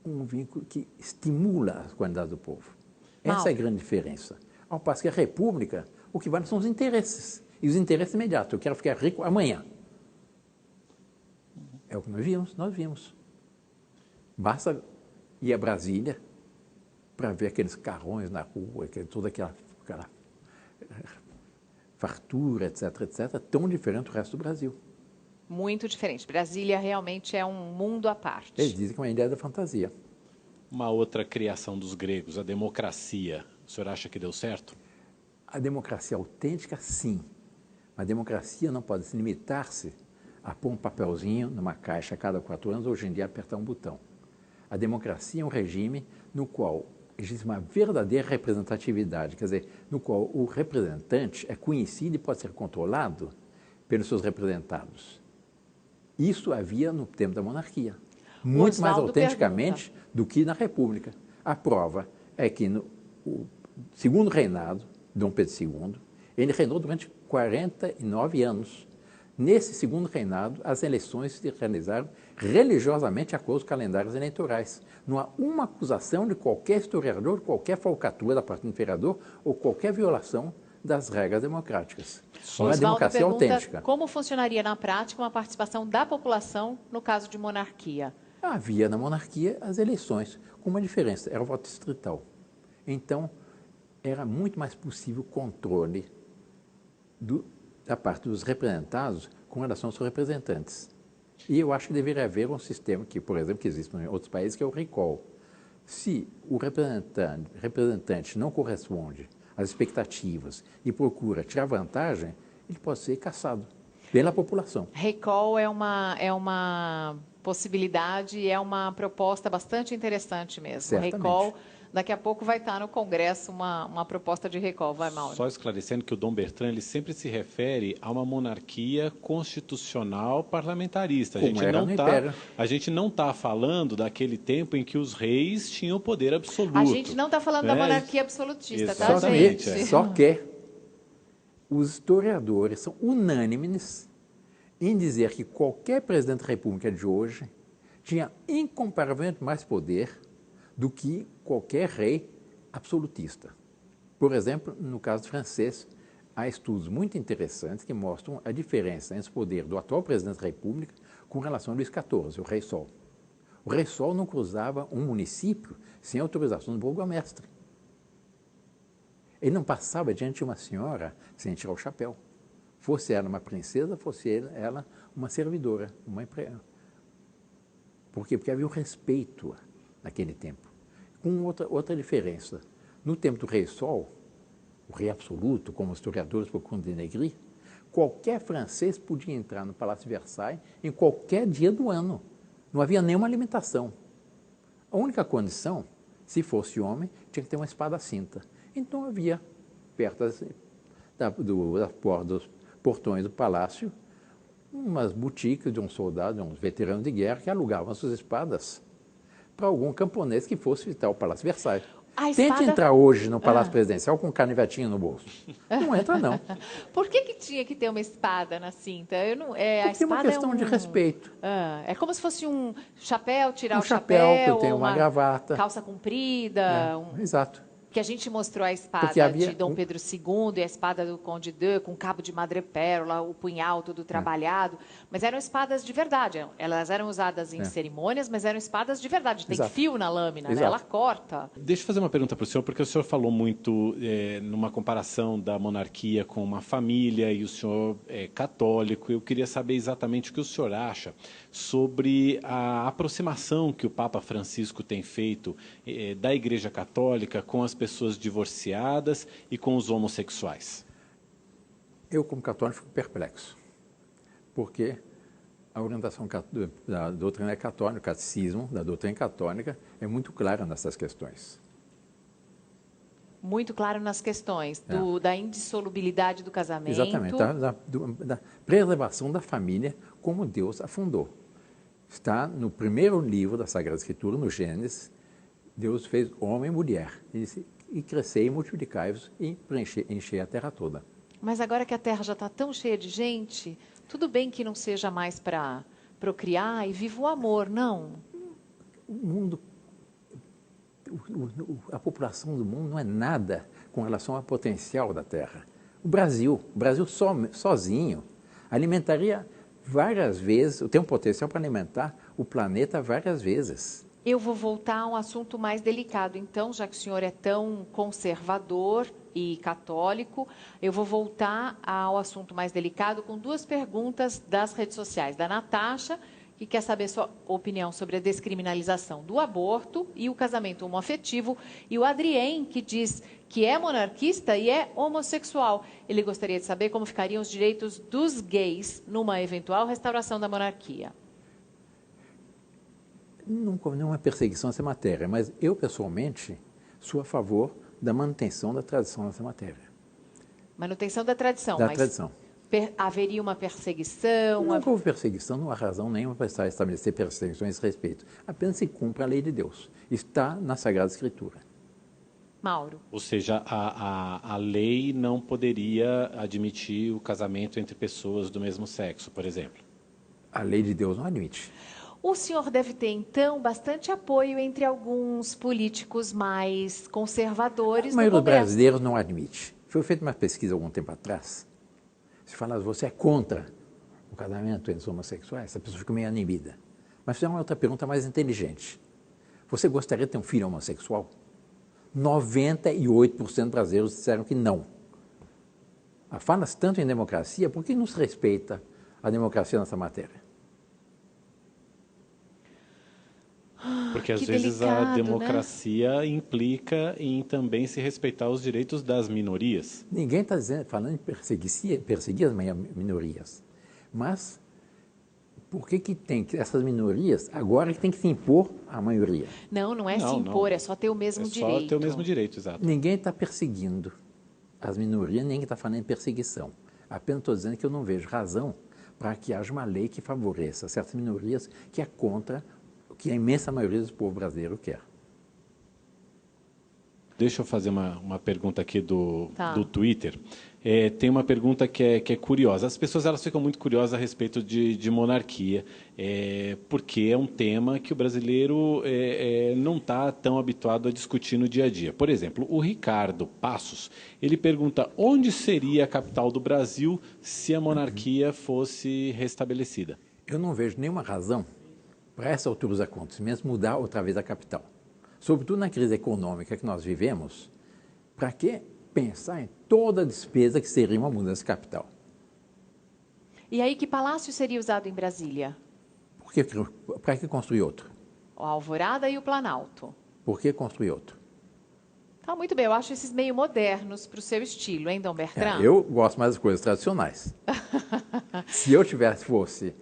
um vínculo que estimula as qualidades do povo. Essa é a grande diferença. Ao passo que a República, o que vale são os interesses. E os interesses imediatos. Eu quero ficar rico amanhã. É o que nós vimos. Basta ir a Brasília para ver aqueles carrões na rua, toda aquela fartura, etc., etc., tão diferente do resto do Brasil. Muito diferente. Brasília realmente é um mundo à parte. Eles dizem que é uma ideia da fantasia. Uma outra criação dos gregos, a democracia. O senhor acha que deu certo? A democracia autêntica, sim. Mas a democracia não pode se limitar-se a pôr um papelzinho numa caixa a cada 4 anos, hoje em dia apertar um botão. A democracia é um regime no qual existe uma verdadeira representatividade, quer dizer, no qual o representante é conhecido e pode ser controlado pelos seus representados. Isso havia no tempo da monarquia, muito mais autenticamente do que na República. A prova é que no segundo reinado, Dom Pedro II, ele reinou durante 49 anos. Nesse segundo reinado, as eleições se realizaram religiosamente de acordo com os calendários eleitorais. Não há uma acusação de qualquer historiador, qualquer falcatrua da parte do imperador ou qualquer violação das regras democráticas. Uma democracia autêntica. Como funcionaria na prática uma participação da população no caso de monarquia? Havia na monarquia as eleições, com uma diferença, era o voto distrital. Então, era muito mais possível o controle da parte dos representados com relação aos seus representantes. E eu acho que deveria haver um sistema que, por exemplo, que existe em outros países, que é o recall. Se o representante não corresponde às expectativas e procura tirar vantagem, ele pode ser cassado pela população. Recall é uma possibilidade, é uma proposta bastante interessante mesmo. Certamente. Recall, daqui a pouco vai estar no Congresso uma proposta de recall. Vai, Mauro. Só esclarecendo que o Dom Bertrand ele sempre se refere a uma monarquia constitucional parlamentarista. A gente não está falando daquele tempo em que os reis tinham poder absoluto. A gente não está falando da monarquia absolutista, exatamente, tá, gente? Só que os historiadores são unânimes em dizer que qualquer presidente da República de hoje tinha incomparavelmente mais poder do que qualquer rei absolutista. Por exemplo, no caso francês, há estudos muito interessantes que mostram a diferença entre o poder do atual presidente da República com relação a Luís XIV, o Rei Sol. O Rei Sol não cruzava um município sem autorização do burgomestre. Ele não passava diante de uma senhora sem tirar o chapéu. Fosse ela uma princesa, fosse ela uma servidora, uma empregada. Por quê? Porque havia o respeito naquele tempo. Com outra diferença. No tempo do Rei Sol, o rei absoluto, como os historiadores procuram denegrir, qualquer francês podia entrar no Palácio de Versailles em qualquer dia do ano. Não havia nenhuma limitação. A única condição, se fosse homem, tinha que ter uma espada à cinta. Então havia, perto dos portões do palácio, umas boutiques de um soldado, de uns veteranos de guerra, que alugavam suas espadas para algum camponês que fosse visitar o Palácio de Versailles. Tente entrar hoje no Palácio Presidencial com um canivetinho no bolso. Não entra, não. Por que tinha que ter uma espada na cinta? Porque é uma questão de respeito. É como se fosse um chapéu, tirar o chapéu, que tem uma gravata. Calça comprida. Exato. Que a gente mostrou a espada de Dom Pedro II e a espada do Conde d'Eu, com cabo de madrepérola, o punhal todo trabalhado. Mas eram espadas de verdade. Elas eram usadas em cerimônias, mas eram espadas de verdade. Tem fio na lâmina, né? Ela corta. Deixa eu fazer uma pergunta para o senhor, porque o senhor falou muito numa comparação da monarquia com uma família, e o senhor é católico. Eu queria saber exatamente o que o senhor acha sobre a aproximação que o Papa Francisco tem feito da Igreja Católica com as pessoas divorciadas e com os homossexuais. Eu, como católico, fico perplexo, porque a orientação da doutrina católica, o catecismo da doutrina católica, é muito clara nessas questões. Muito claro nas questões da indissolubilidade do casamento. Exatamente, da preservação da família como Deus a fundou. Está no primeiro livro da Sagrada Escritura, no Gênesis. Deus fez homem e mulher, e disse, e crescei e multiplicai-vos e enchei a terra toda. Mas agora que a terra já está tão cheia de gente, tudo bem que não seja mais para procriar e viva o amor, não? O mundo, a população do mundo não é nada com relação ao potencial da terra. O Brasil sozinho alimentaria várias vezes, tem um potencial para alimentar o planeta várias vezes. Eu vou voltar a um assunto mais delicado, então, já que o senhor é tão conservador e católico, eu vou voltar ao assunto mais delicado com duas perguntas das redes sociais. Da Natasha, que quer saber sua opinião sobre a descriminalização do aborto e o casamento homoafetivo, e o Adrien, que diz que é monarquista e é homossexual. Ele gostaria de saber como ficariam os direitos dos gays numa eventual restauração da monarquia. Não é perseguição essa matéria, mas eu, pessoalmente, sou a favor da manutenção da tradição nessa matéria. Manutenção da tradição, da tradição. Haveria uma perseguição? Não houve perseguição, não há razão nenhuma para estabelecer perseguições a esse respeito. Apenas se cumpre a lei de Deus. Está na Sagrada Escritura. Mauro. Ou seja, a lei não poderia admitir o casamento entre pessoas do mesmo sexo, por exemplo? A lei de Deus não admite. O senhor deve ter, então, bastante apoio entre alguns políticos mais conservadores. A maioria dos brasileiros não admite. Foi feita uma pesquisa algum tempo atrás. Se fala, você é contra o casamento entre os homossexuais, a pessoa fica meio animida. Mas fizeram uma outra pergunta mais inteligente. Você gostaria de ter um filho homossexual? 98% dos brasileiros disseram que não. Fala-se tanto em democracia, por que não se respeita a democracia nessa matéria? Porque às vezes a democracia implica em também se respeitar os direitos das minorias. Ninguém está falando em perseguir as minorias. Mas por que tem essas minorias agora que tem que se impor à maioria? Não é se impor, é só ter o mesmo direito. É só ter o mesmo direito, exato. Ninguém está perseguindo as minorias, ninguém está falando em perseguição. Apenas estou dizendo que eu não vejo razão para que haja uma lei que favoreça certas minorias que é contra o que a imensa maioria do povo brasileiro quer. Deixa eu fazer uma pergunta aqui do Twitter. Tem uma pergunta que é curiosa. As pessoas elas ficam muito curiosas a respeito de monarquia, porque é um tema que o brasileiro não está tão habituado a discutir no dia a dia. Por exemplo, o Ricardo Passos, ele pergunta onde seria a capital do Brasil se a monarquia fosse restabelecida. Eu não vejo nenhuma razão para essa altura dos acontecimentos mudar outra vez a capital. Sobretudo na crise econômica que nós vivemos, para que pensar em toda a despesa que seria uma mudança de capital? E aí, que palácio seria usado em Brasília? Para que construir outro? A Alvorada e o Planalto. Por que construir outro? Tá, muito bem, eu acho esses meio modernos para o seu estilo, hein, Dom Bertrand? Eu gosto mais das coisas tradicionais. Se eu fosse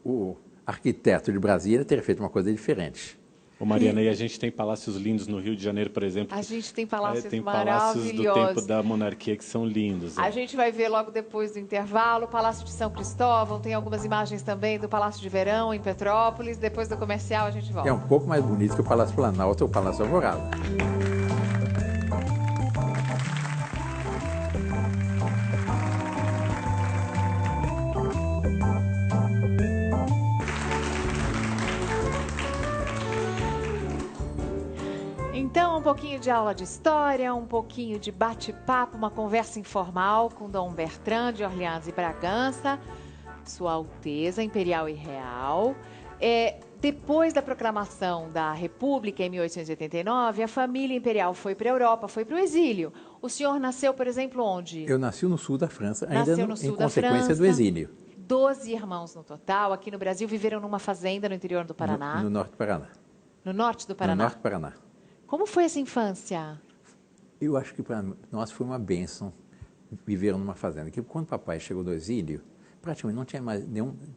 o arquiteto de Brasília, teria feito uma coisa diferente. Ô Mariana, e a gente tem palácios lindos no Rio de Janeiro, por exemplo. A gente tem palácios maravilhosos. Tem palácios do tempo da monarquia que são lindos. A gente vai ver logo depois do intervalo o Palácio de São Cristóvão, tem algumas imagens também do Palácio de Verão, em Petrópolis. Depois do comercial a gente volta. É um pouco mais bonito que o Palácio Planalto ou o Palácio Alvorada. Então, um pouquinho de aula de história, um pouquinho de bate-papo, uma conversa informal com Dom Bertrand de Orleans e Bragança, Sua Alteza Imperial e Real. Depois da proclamação da República, em 1889, a família imperial foi para a Europa, foi para o exílio. O senhor nasceu, por exemplo, onde? Eu nasci no sul da França, ainda em consequência França, do exílio. 12 irmãos no total. Aqui no Brasil viveram numa fazenda no interior do Paraná. No norte do Paraná. No norte do Paraná? No norte do Paraná. Como foi essa infância? Eu acho que para nós foi uma bênção viver numa fazenda. Porque quando papai chegou do exílio, praticamente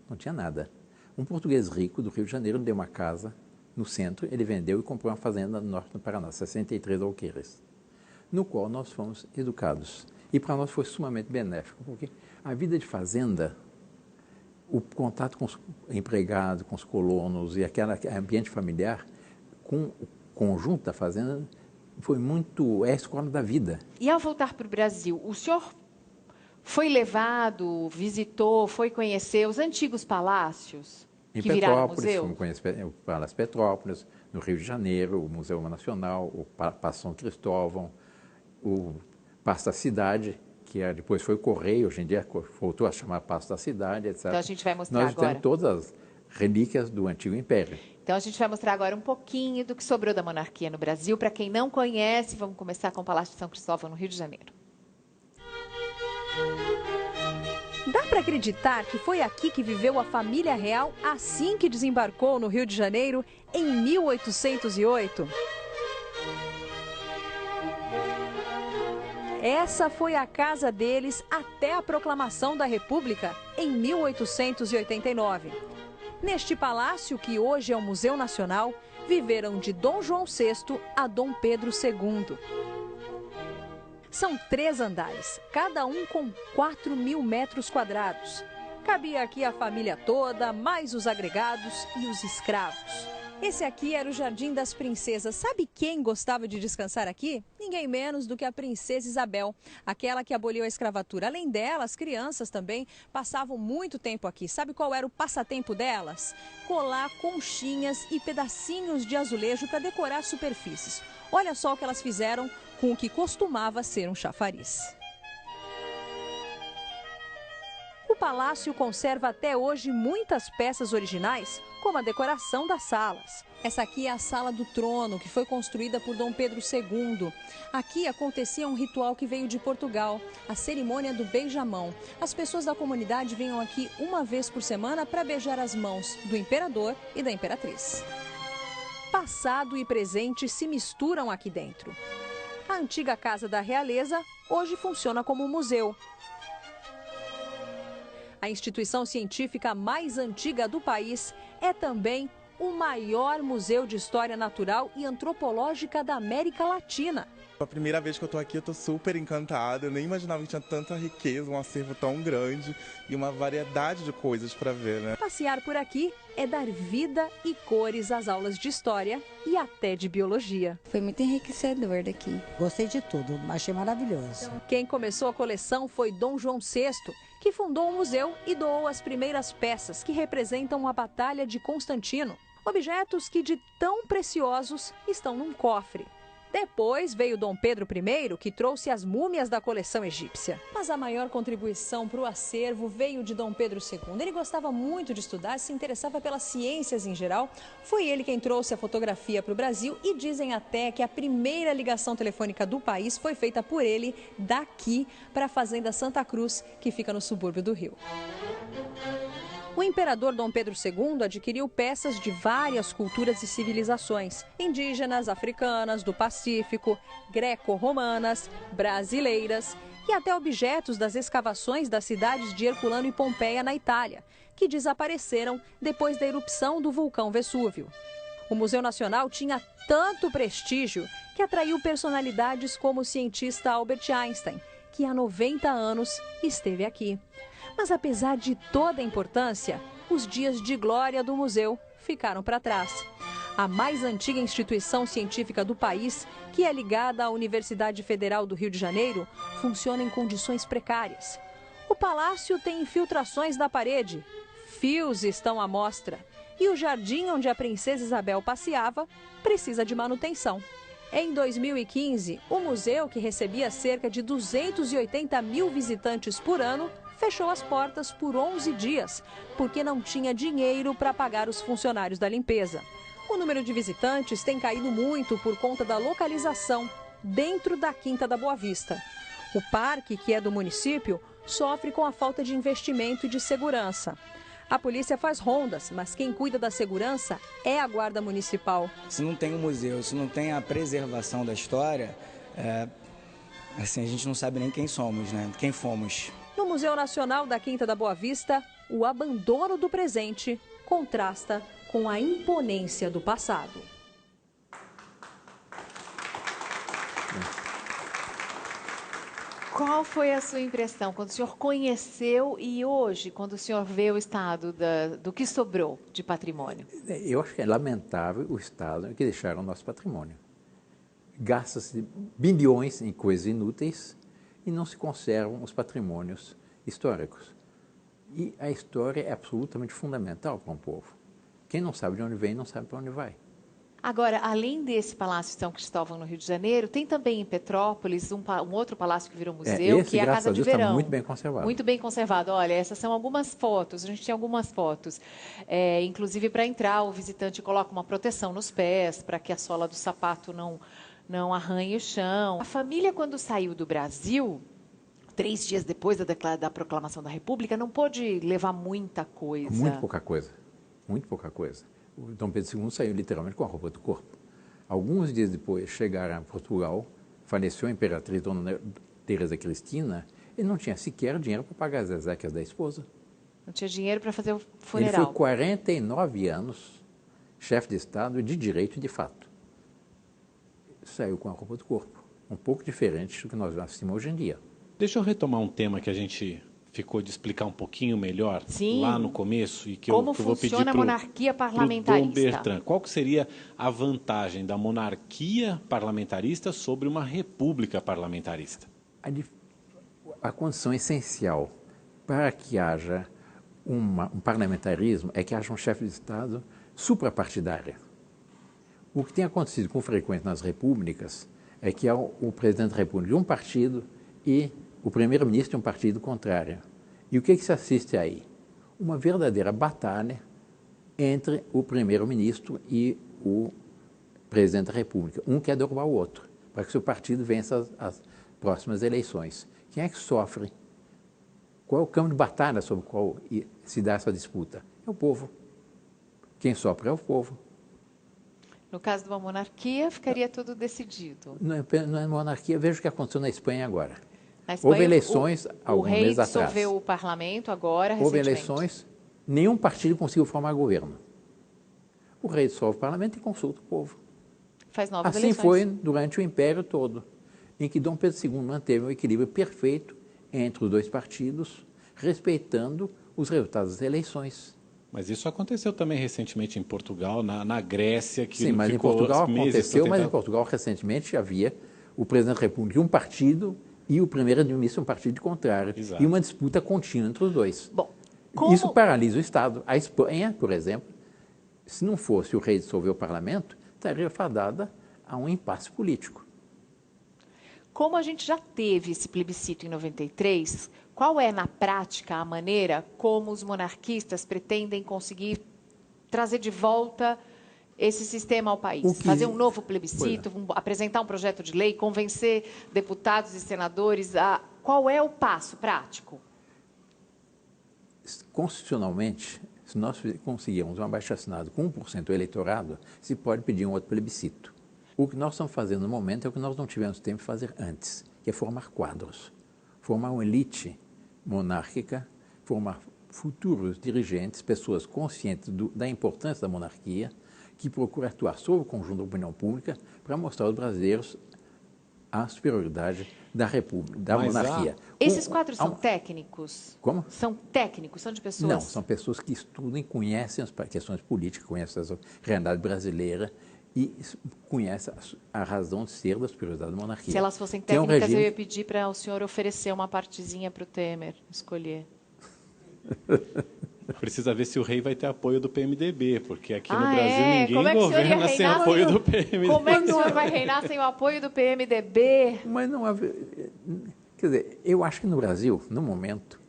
não tinha nada. Um português rico do Rio de Janeiro deu uma casa no centro, ele vendeu e comprou uma fazenda no norte do Paraná, 63 alqueires, no qual nós fomos educados. E para nós foi sumamente benéfico, porque a vida de fazenda, o contato com os empregados, com os colonos e aquele ambiente familiar, com o conjunto da fazenda, foi muito... é a escola da vida. E ao voltar para o Brasil, o senhor foi levado, visitou, foi conhecer os antigos palácios que viraram museu? Fomos conhecer o Palácio Petrópolis, no Rio de Janeiro, o Museu Nacional, o Palácio São Cristóvão, o Palácio da Cidade, que depois foi o Correio, hoje em dia voltou a chamar Palácio da Cidade, etc. Então a gente vai mostrar agora. Nós temos todas as relíquias do antigo Império. Então a gente vai mostrar agora um pouquinho do que sobrou da monarquia no Brasil. Para quem não conhece, vamos começar com o Palácio de São Cristóvão, no Rio de Janeiro. Dá para acreditar que foi aqui que viveu a família real assim que desembarcou no Rio de Janeiro em 1808? Essa foi a casa deles até a proclamação da República em 1889. Neste palácio, que hoje é o Museu Nacional, viveram de Dom João VI a Dom Pedro II. São 3 andares, cada um com 4.000 metros quadrados. Cabia aqui a família toda, mais os agregados e os escravos. Esse aqui era o Jardim das Princesas. Sabe quem gostava de descansar aqui? Ninguém menos do que a Princesa Isabel, aquela que aboliu a escravatura. Além dela, as crianças também passavam muito tempo aqui. Sabe qual era o passatempo delas? Colar conchinhas e pedacinhos de azulejo para decorar superfícies. Olha só o que elas fizeram com o que costumava ser um chafariz. O palácio conserva até hoje muitas peças originais, como a decoração das salas. Essa aqui é a Sala do Trono, que foi construída por Dom Pedro II. Aqui acontecia um ritual que veio de Portugal, a cerimônia do beijamão. As pessoas da comunidade vinham aqui uma vez por semana para beijar as mãos do imperador e da imperatriz. Passado e presente se misturam aqui dentro. A antiga Casa da Realeza hoje funciona como museu. A instituição científica mais antiga do país é também o maior museu de história natural e antropológica da América Latina. A primeira vez que eu tô aqui, eu tô super encantada. Eu nem imaginava que tinha tanta riqueza, um acervo tão grande e uma variedade de coisas para ver, né? Passear por aqui é dar vida e cores às aulas de história e até de biologia. Foi muito enriquecedor daqui. Gostei de tudo, achei maravilhoso. Quem começou a coleção foi Dom João VI, que fundou o museu e doou as primeiras peças que representam a Batalha de Constantino. Objetos que, de tão preciosos, estão num cofre. Depois veio Dom Pedro I, que trouxe as múmias da coleção egípcia. Mas a maior contribuição para o acervo veio de Dom Pedro II. Ele gostava muito de estudar, se interessava pelas ciências em geral. Foi ele quem trouxe a fotografia para o Brasil e dizem até que a primeira ligação telefônica do país foi feita por ele daqui para a Fazenda Santa Cruz, que fica no subúrbio do Rio. O imperador Dom Pedro II adquiriu peças de várias culturas e civilizações, indígenas, africanas, do Pacífico, greco-romanas, brasileiras e até objetos das escavações das cidades de Herculano e Pompeia, na Itália, que desapareceram depois da erupção do vulcão Vesúvio. O Museu Nacional tinha tanto prestígio que atraiu personalidades como o cientista Albert Einstein, que há 90 anos esteve aqui. Mas apesar de toda a importância, os dias de glória do museu ficaram para trás. A mais antiga instituição científica do país, que é ligada à Universidade Federal do Rio de Janeiro, funciona em condições precárias. O palácio tem infiltrações na parede, fios estão à mostra e o jardim onde a princesa Isabel passeava precisa de manutenção. Em 2015, o museu, que recebia cerca de 280 mil visitantes por ano, fechou as portas por 11 dias, porque não tinha dinheiro para pagar os funcionários da limpeza. O número de visitantes tem caído muito por conta da localização dentro da Quinta da Boa Vista. O parque, que é do município, sofre com a falta de investimento e de segurança. A polícia faz rondas, mas quem cuida da segurança é a Guarda Municipal. Se não tem um museu, se não tem a preservação da história, assim, a gente não sabe nem quem somos, né? Quem fomos. No Museu Nacional da Quinta da Boa Vista, o abandono do presente contrasta com a imponência do passado. Qual foi a sua impressão quando o senhor conheceu e hoje, quando o senhor vê o estado do que sobrou de patrimônio? Eu acho que é lamentável o estado em que deixaram o nosso patrimônio. Gasta-se bilhões em coisas inúteis e não se conservam os patrimônios históricos. E a história é absolutamente fundamental para um povo. Quem não sabe de onde vem, não sabe para onde vai. Agora, além desse Palácio São Cristóvão, no Rio de Janeiro, tem também em Petrópolis um outro palácio que virou museu, que é a Casa de Verão. Está muito bem conservado. Muito bem conservado. Olha, essas são algumas fotos, a gente tem algumas fotos. Inclusive, para entrar, o visitante coloca uma proteção nos pés, para que a sola do sapato não arranhe o chão. A família, quando saiu do Brasil, 3 dias depois da proclamação da República, não pôde levar muita coisa. Muito pouca coisa. Muito pouca coisa. O Dom Pedro II saiu literalmente com a roupa do corpo. Alguns dias depois chegaram a Portugal, faleceu a imperatriz Dona Teresa Cristina, e não tinha sequer dinheiro para pagar as exéquias da esposa. Não tinha dinheiro para fazer o funeral. Ele foi 49 anos chefe de Estado de direito e de fato. Saiu com a roupa do corpo, um pouco diferente do que nós assistimos hoje em dia. Deixa eu retomar um tema que a gente ficou de explicar um pouquinho melhor. Sim. Lá no começo e que eu vou pedir para o Dom funciona a monarquia parlamentarista. Dom Bertrand. Qual que seria a vantagem da monarquia parlamentarista sobre uma república parlamentarista? A condição essencial para que haja um parlamentarismo é que haja um chefe de Estado suprapartidário. O que tem acontecido com frequência nas repúblicas é que há o presidente da república de um partido e o primeiro-ministro de um partido contrário. E o que se assiste aí? Uma verdadeira batalha entre o primeiro-ministro e o presidente da República. Um quer derrubar o outro, para que seu partido vença as próximas eleições. Quem é que sofre? Qual é o campo de batalha sobre o qual se dá essa disputa? É o povo. Quem sofre é o povo. No caso de uma monarquia, ficaria tudo decidido. Não é monarquia. Veja o que aconteceu na Espanha agora. Na Espanha, houve eleições alguns meses atrás. O rei dissolveu o parlamento agora, houve recentemente. eleições, nenhum partido conseguiu formar governo. o rei dissolve o parlamento e consulta o povo. Faz novas assim eleições. foi durante o Império todo, em que Dom Pedro II manteve um equilíbrio perfeito entre os dois partidos, respeitando os resultados das eleições. Mas isso aconteceu também recentemente em Portugal, na Grécia, que sim, mas em Portugal aconteceu, mas em Portugal recentemente havia o presidente da República de um partido e o primeiro-ministro de um partido contrário. Exato. E uma disputa contínua entre os dois. Bom, Isso paralisa o Estado. A Espanha, por exemplo, se não fosse o rei dissolver o parlamento, estaria fadada a um impasse político. Como a gente já teve esse plebiscito em 93, qual é, na prática, a maneira como os monarquistas pretendem conseguir trazer de volta esse sistema ao país? Fazer um novo plebiscito, apresentar um projeto de lei, convencer deputados e senadores a... Qual é o passo prático? Constitucionalmente, se nós conseguirmos um abaixo-assinado com 1% do eleitorado, se pode pedir um outro plebiscito. O que nós estamos fazendo no momento é o que nós não tivemos tempo de fazer antes, que é formar quadros, formar uma elite monárquica, formar futuros dirigentes, pessoas conscientes da importância da monarquia, que procuram atuar sobre o conjunto da opinião pública para mostrar aos brasileiros a superioridade da República, da monarquia. Esses quadros são técnicos? Como? São técnicos, são de pessoas? Não, são pessoas que estudam e conhecem as questões políticas, conhecem a realidade brasileira e conhecem a razão de ser da superioridade da monarquia. Se elas fossem técnicas, eu ia pedir para o senhor oferecer uma partezinha para o Temer escolher. Precisa ver se o rei vai ter apoio do PMDB, porque aqui no Brasil ninguém governa sem reinar apoio do PMDB. Como é que o senhor vai reinar sem o apoio do PMDB? Mas não há... Quer dizer, eu acho que no Brasil, no momento,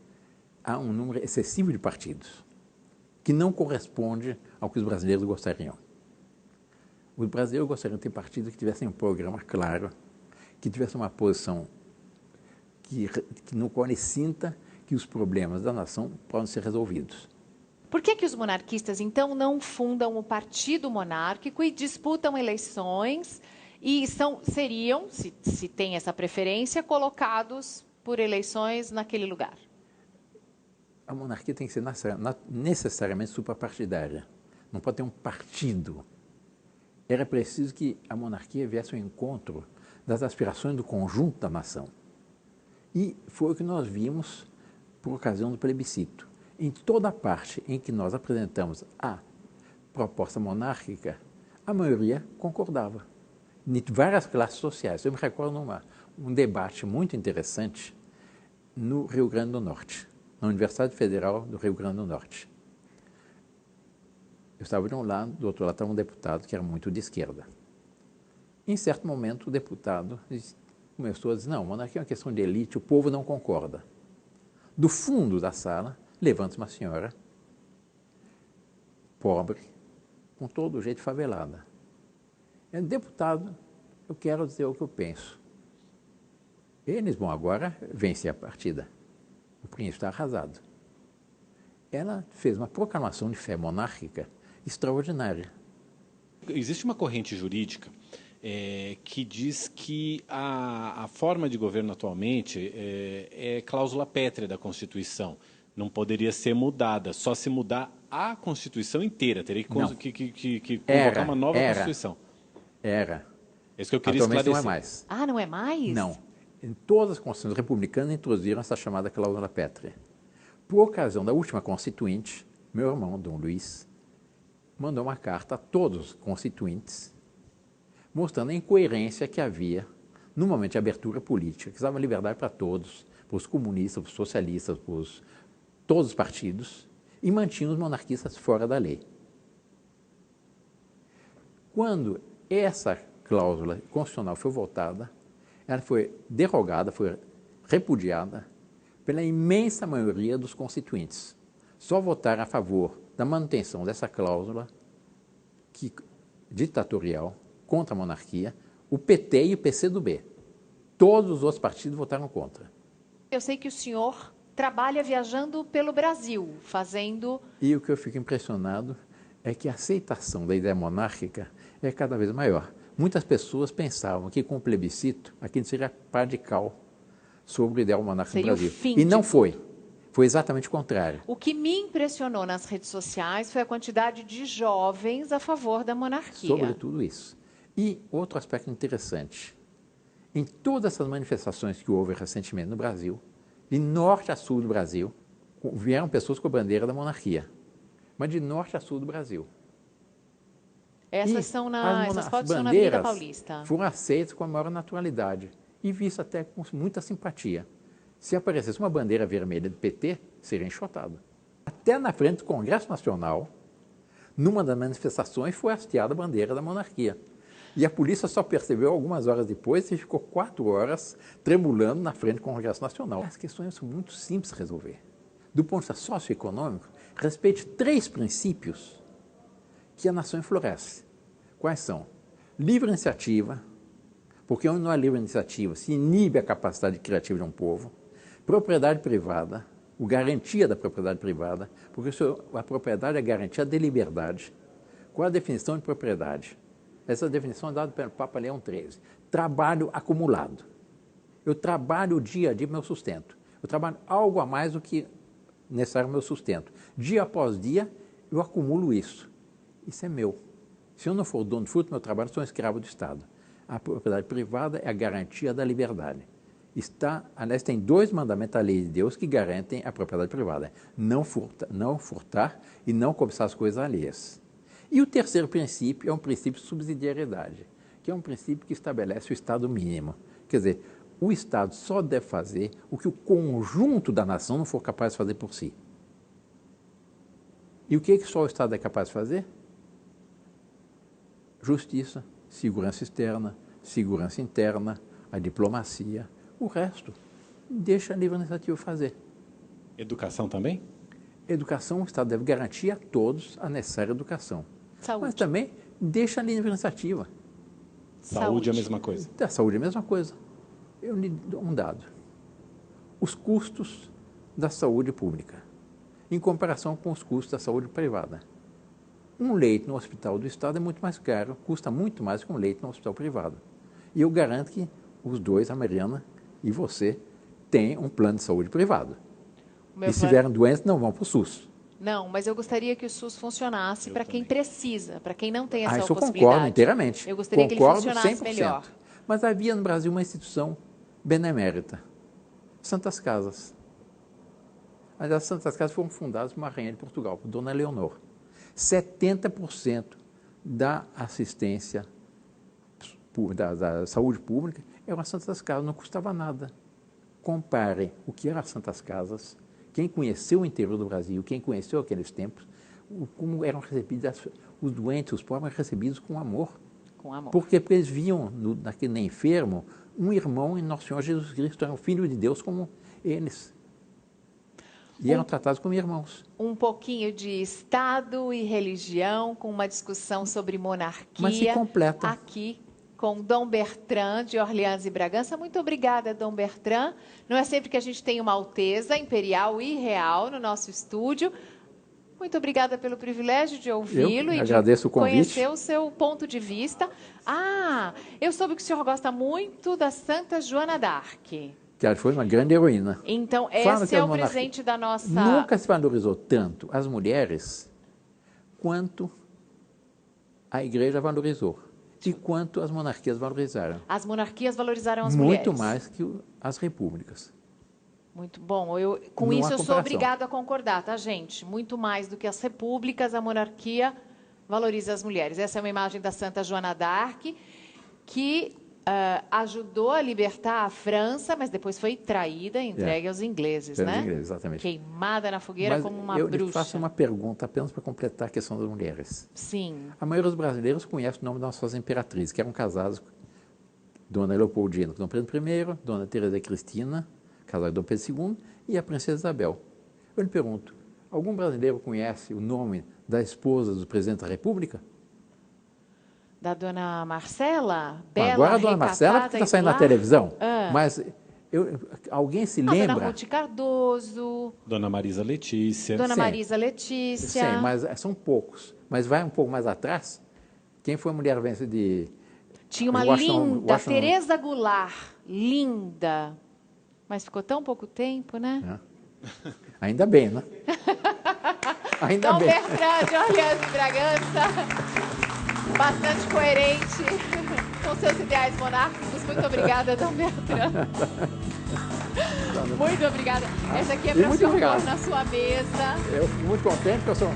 há um número excessivo de partidos que não corresponde ao que os brasileiros gostariam. Os brasileiros gostariam de ter partidos que tivessem um programa claro, que tivessem uma posição no qual ele sinta que os problemas da nação podem ser resolvidos. Por que os monarquistas, então, não fundam o Partido Monárquico e disputam eleições e seriam, se tem essa preferência, colocados por eleições naquele lugar? A monarquia tem que ser necessariamente suprapartidária. Não pode ter um partido. Era preciso que a monarquia viesse ao encontro das aspirações do conjunto da nação. E foi o que nós vimos por ocasião do plebiscito. Em toda parte em que nós apresentamos a proposta monárquica, a maioria concordava. Em várias classes sociais. Eu me recordo um debate muito interessante no Rio Grande do Norte, na Universidade Federal do Rio Grande do Norte. Eu estava de um lado, do outro lado estava um deputado que era muito de esquerda. Em certo momento, o deputado começou a dizer, não, monarquia é uma questão de elite, o povo não concorda. Do fundo da sala, levanta uma senhora, pobre, com todo o jeito favelada. Deputado, eu quero dizer o que eu penso. Eles vão agora vencer a partida. O príncipe está arrasado. Ela fez uma proclamação de fé monárquica extraordinária. Existe uma corrente jurídica que diz que a forma de governo atualmente é cláusula pétrea da Constituição. Não poderia ser mudada, só se mudar a Constituição inteira. Teria que colocar uma nova Constituição. Era. É isso que eu queria esclarecer. Não é mais. Ah, não é mais? Não. Em todas as constituições republicanas introduziram essa chamada cláusula pétrea. Por ocasião da última Constituinte, meu irmão, Dom Luiz, mandou uma carta a todos os constituintes, mostrando a incoerência que havia no momento de abertura política, que dava liberdade para todos, para os comunistas, para os socialistas, para todos os partidos, e mantinha os monarquistas fora da lei. Quando essa cláusula constitucional foi votada, ela foi derrogada, foi repudiada pela imensa maioria dos constituintes. Só votaram a favor da manutenção dessa cláusula ditatorial contra a monarquia o PT e o PCdoB. Todos os outros partidos votaram contra. Eu sei que o senhor trabalha viajando pelo Brasil, fazendo... E o que eu fico impressionado é que a aceitação da ideia monárquica é cada vez maior. Muitas pessoas pensavam que com o plebiscito aquilo seria radical sobre o ideal monárquico no Brasil. E não foi. Foi exatamente o contrário. O que me impressionou nas redes sociais foi a quantidade de jovens a favor da monarquia. Sobretudo isso. E outro aspecto interessante. Em todas essas manifestações que houve recentemente no Brasil, de norte a sul do Brasil, vieram pessoas com a bandeira da monarquia. Mas de norte a sul do Brasil. Essas fotos são na Avenida Paulista. Foram aceitas com a maior naturalidade e vistas até com muita simpatia. Se aparecesse uma bandeira vermelha do PT, seria enxotado. Até na frente do Congresso Nacional, numa das manifestações, foi hasteada a bandeira da monarquia. E a polícia só percebeu algumas horas depois e ficou 4 horas tremulando na frente do Congresso Nacional. As questões são muito simples de resolver. Do ponto de vista socioeconômico, respeite 3 princípios que a nação enfloresce. Quais são? Livre iniciativa, porque onde não há livre iniciativa, se inibe a capacidade criativa de um povo. Propriedade privada, a garantia da propriedade privada, porque a propriedade é a garantia da liberdade. Qual a definição de propriedade? Essa definição é dada pelo Papa Leão XIII. Trabalho acumulado. Eu trabalho o dia a dia para o meu sustento. Eu trabalho algo a mais do que necessário para o meu sustento. Dia após dia, eu acumulo isso. Isso é meu. Se eu não for dono do fruto do meu trabalho, eu sou um escravo do Estado. A propriedade privada é a garantia da liberdade. Aliás, tem 2 mandamentos da lei de Deus que garantem a propriedade privada. Não furtar e não cobiçar as coisas alheias. E o terceiro princípio é um princípio de subsidiariedade, que é um princípio que estabelece o Estado mínimo. Quer dizer, o Estado só deve fazer o que o conjunto da nação não for capaz de fazer por si. E o que só o Estado é capaz de fazer? Justiça, segurança externa, segurança interna, a diplomacia. O resto, deixa a livre iniciativa fazer. Educação também? Educação, o Estado deve garantir a todos a necessária educação. Saúde. Mas também deixa a livre iniciativa. Saúde é a mesma coisa. A saúde é a mesma coisa. Eu lhe dou um dado. Os custos da saúde pública, em comparação com os custos da saúde privada. Um leito no hospital do Estado é muito mais caro, custa muito mais que um leito no hospital privado. E eu garanto que os dois, a Mariana e você, têm um plano de saúde privado. E se tiverem doentes, não vão para o SUS. Não, mas eu gostaria que o SUS funcionasse para quem precisa, para quem não tem essa isso possibilidade. Eu concordo inteiramente. Eu gostaria que ele funcionasse 100%. melhor. Mas havia no Brasil uma instituição benemérita, Santas Casas. As Santas Casas foram fundadas por uma rainha de Portugal, por Dona Leonor. 70% da assistência da saúde pública eram as Santas Casas, não custava nada. Compare o que eram as Santas Casas, quem conheceu o interior do Brasil, quem conheceu aqueles tempos, como eram recebidos, os doentes, os pobres, recebidos com amor. Com amor. Porque eles viam naquele enfermo um irmão em Nosso Senhor Jesus Cristo, era um filho de Deus como eles. E eram tratados como irmãos. Um pouquinho de Estado e religião, com uma discussão sobre monarquia. Mas se completa. Aqui com Dom Bertrand, de Orleans e Bragança. Muito obrigada, Dom Bertrand. Não é sempre que a gente tem uma alteza imperial e real no nosso estúdio. Muito obrigada pelo privilégio de ouvi-lo e de conhecer o seu ponto de vista. Eu soube que o senhor gosta muito da Santa Joana d'Arc. Que ela foi uma grande heroína. Então, esse é o presente da nossa... Nunca se valorizou tanto as mulheres quanto a Igreja valorizou. E quanto as monarquias valorizaram. As monarquias valorizaram as mulheres. Muito mais que as repúblicas. Muito bom. Com isso eu sou obrigado a concordar, tá, gente? Muito mais do que as repúblicas, a monarquia valoriza as mulheres. Essa é uma imagem da Santa Joana d'Arc, que ajudou a libertar a França, mas depois foi traída e entregue aos ingleses, né? Ingleses, exatamente. Queimada na fogueira como uma bruxa. Eu faço uma pergunta apenas para completar a questão das mulheres. Sim. A maioria dos brasileiros conhece o nome das suas imperatrizes, que eram casadas Dona Leopoldina com Dom Pedro I, Dona Teresa Cristina, casada com Dom Pedro II, e a Princesa Isabel. Eu lhe pergunto, algum brasileiro conhece o nome da esposa do presidente da República? Da Dona Marcela? Bela, agora a Dona Marcela, porque está saindo na televisão. Mas alguém se lembra? Dona Ruth Cardoso. Dona Marisa Letícia. Dona Marisa Letícia. Sim, mas são poucos. Mas vai um pouco mais atrás. Quem foi a mulher vencedora de... Tinha uma linda, Teresa Goulart. Linda. Mas ficou tão pouco tempo, né? Ainda bem, né? Ainda Dom bem. Bertrand de Orleans e Bragança, bastante coerente com seus ideais monárquicos. Muito obrigada, Dom Bertrand. Muito obrigada. Essa aqui é para o senhor na sua mesa. Eu fico muito contente, porque eu sou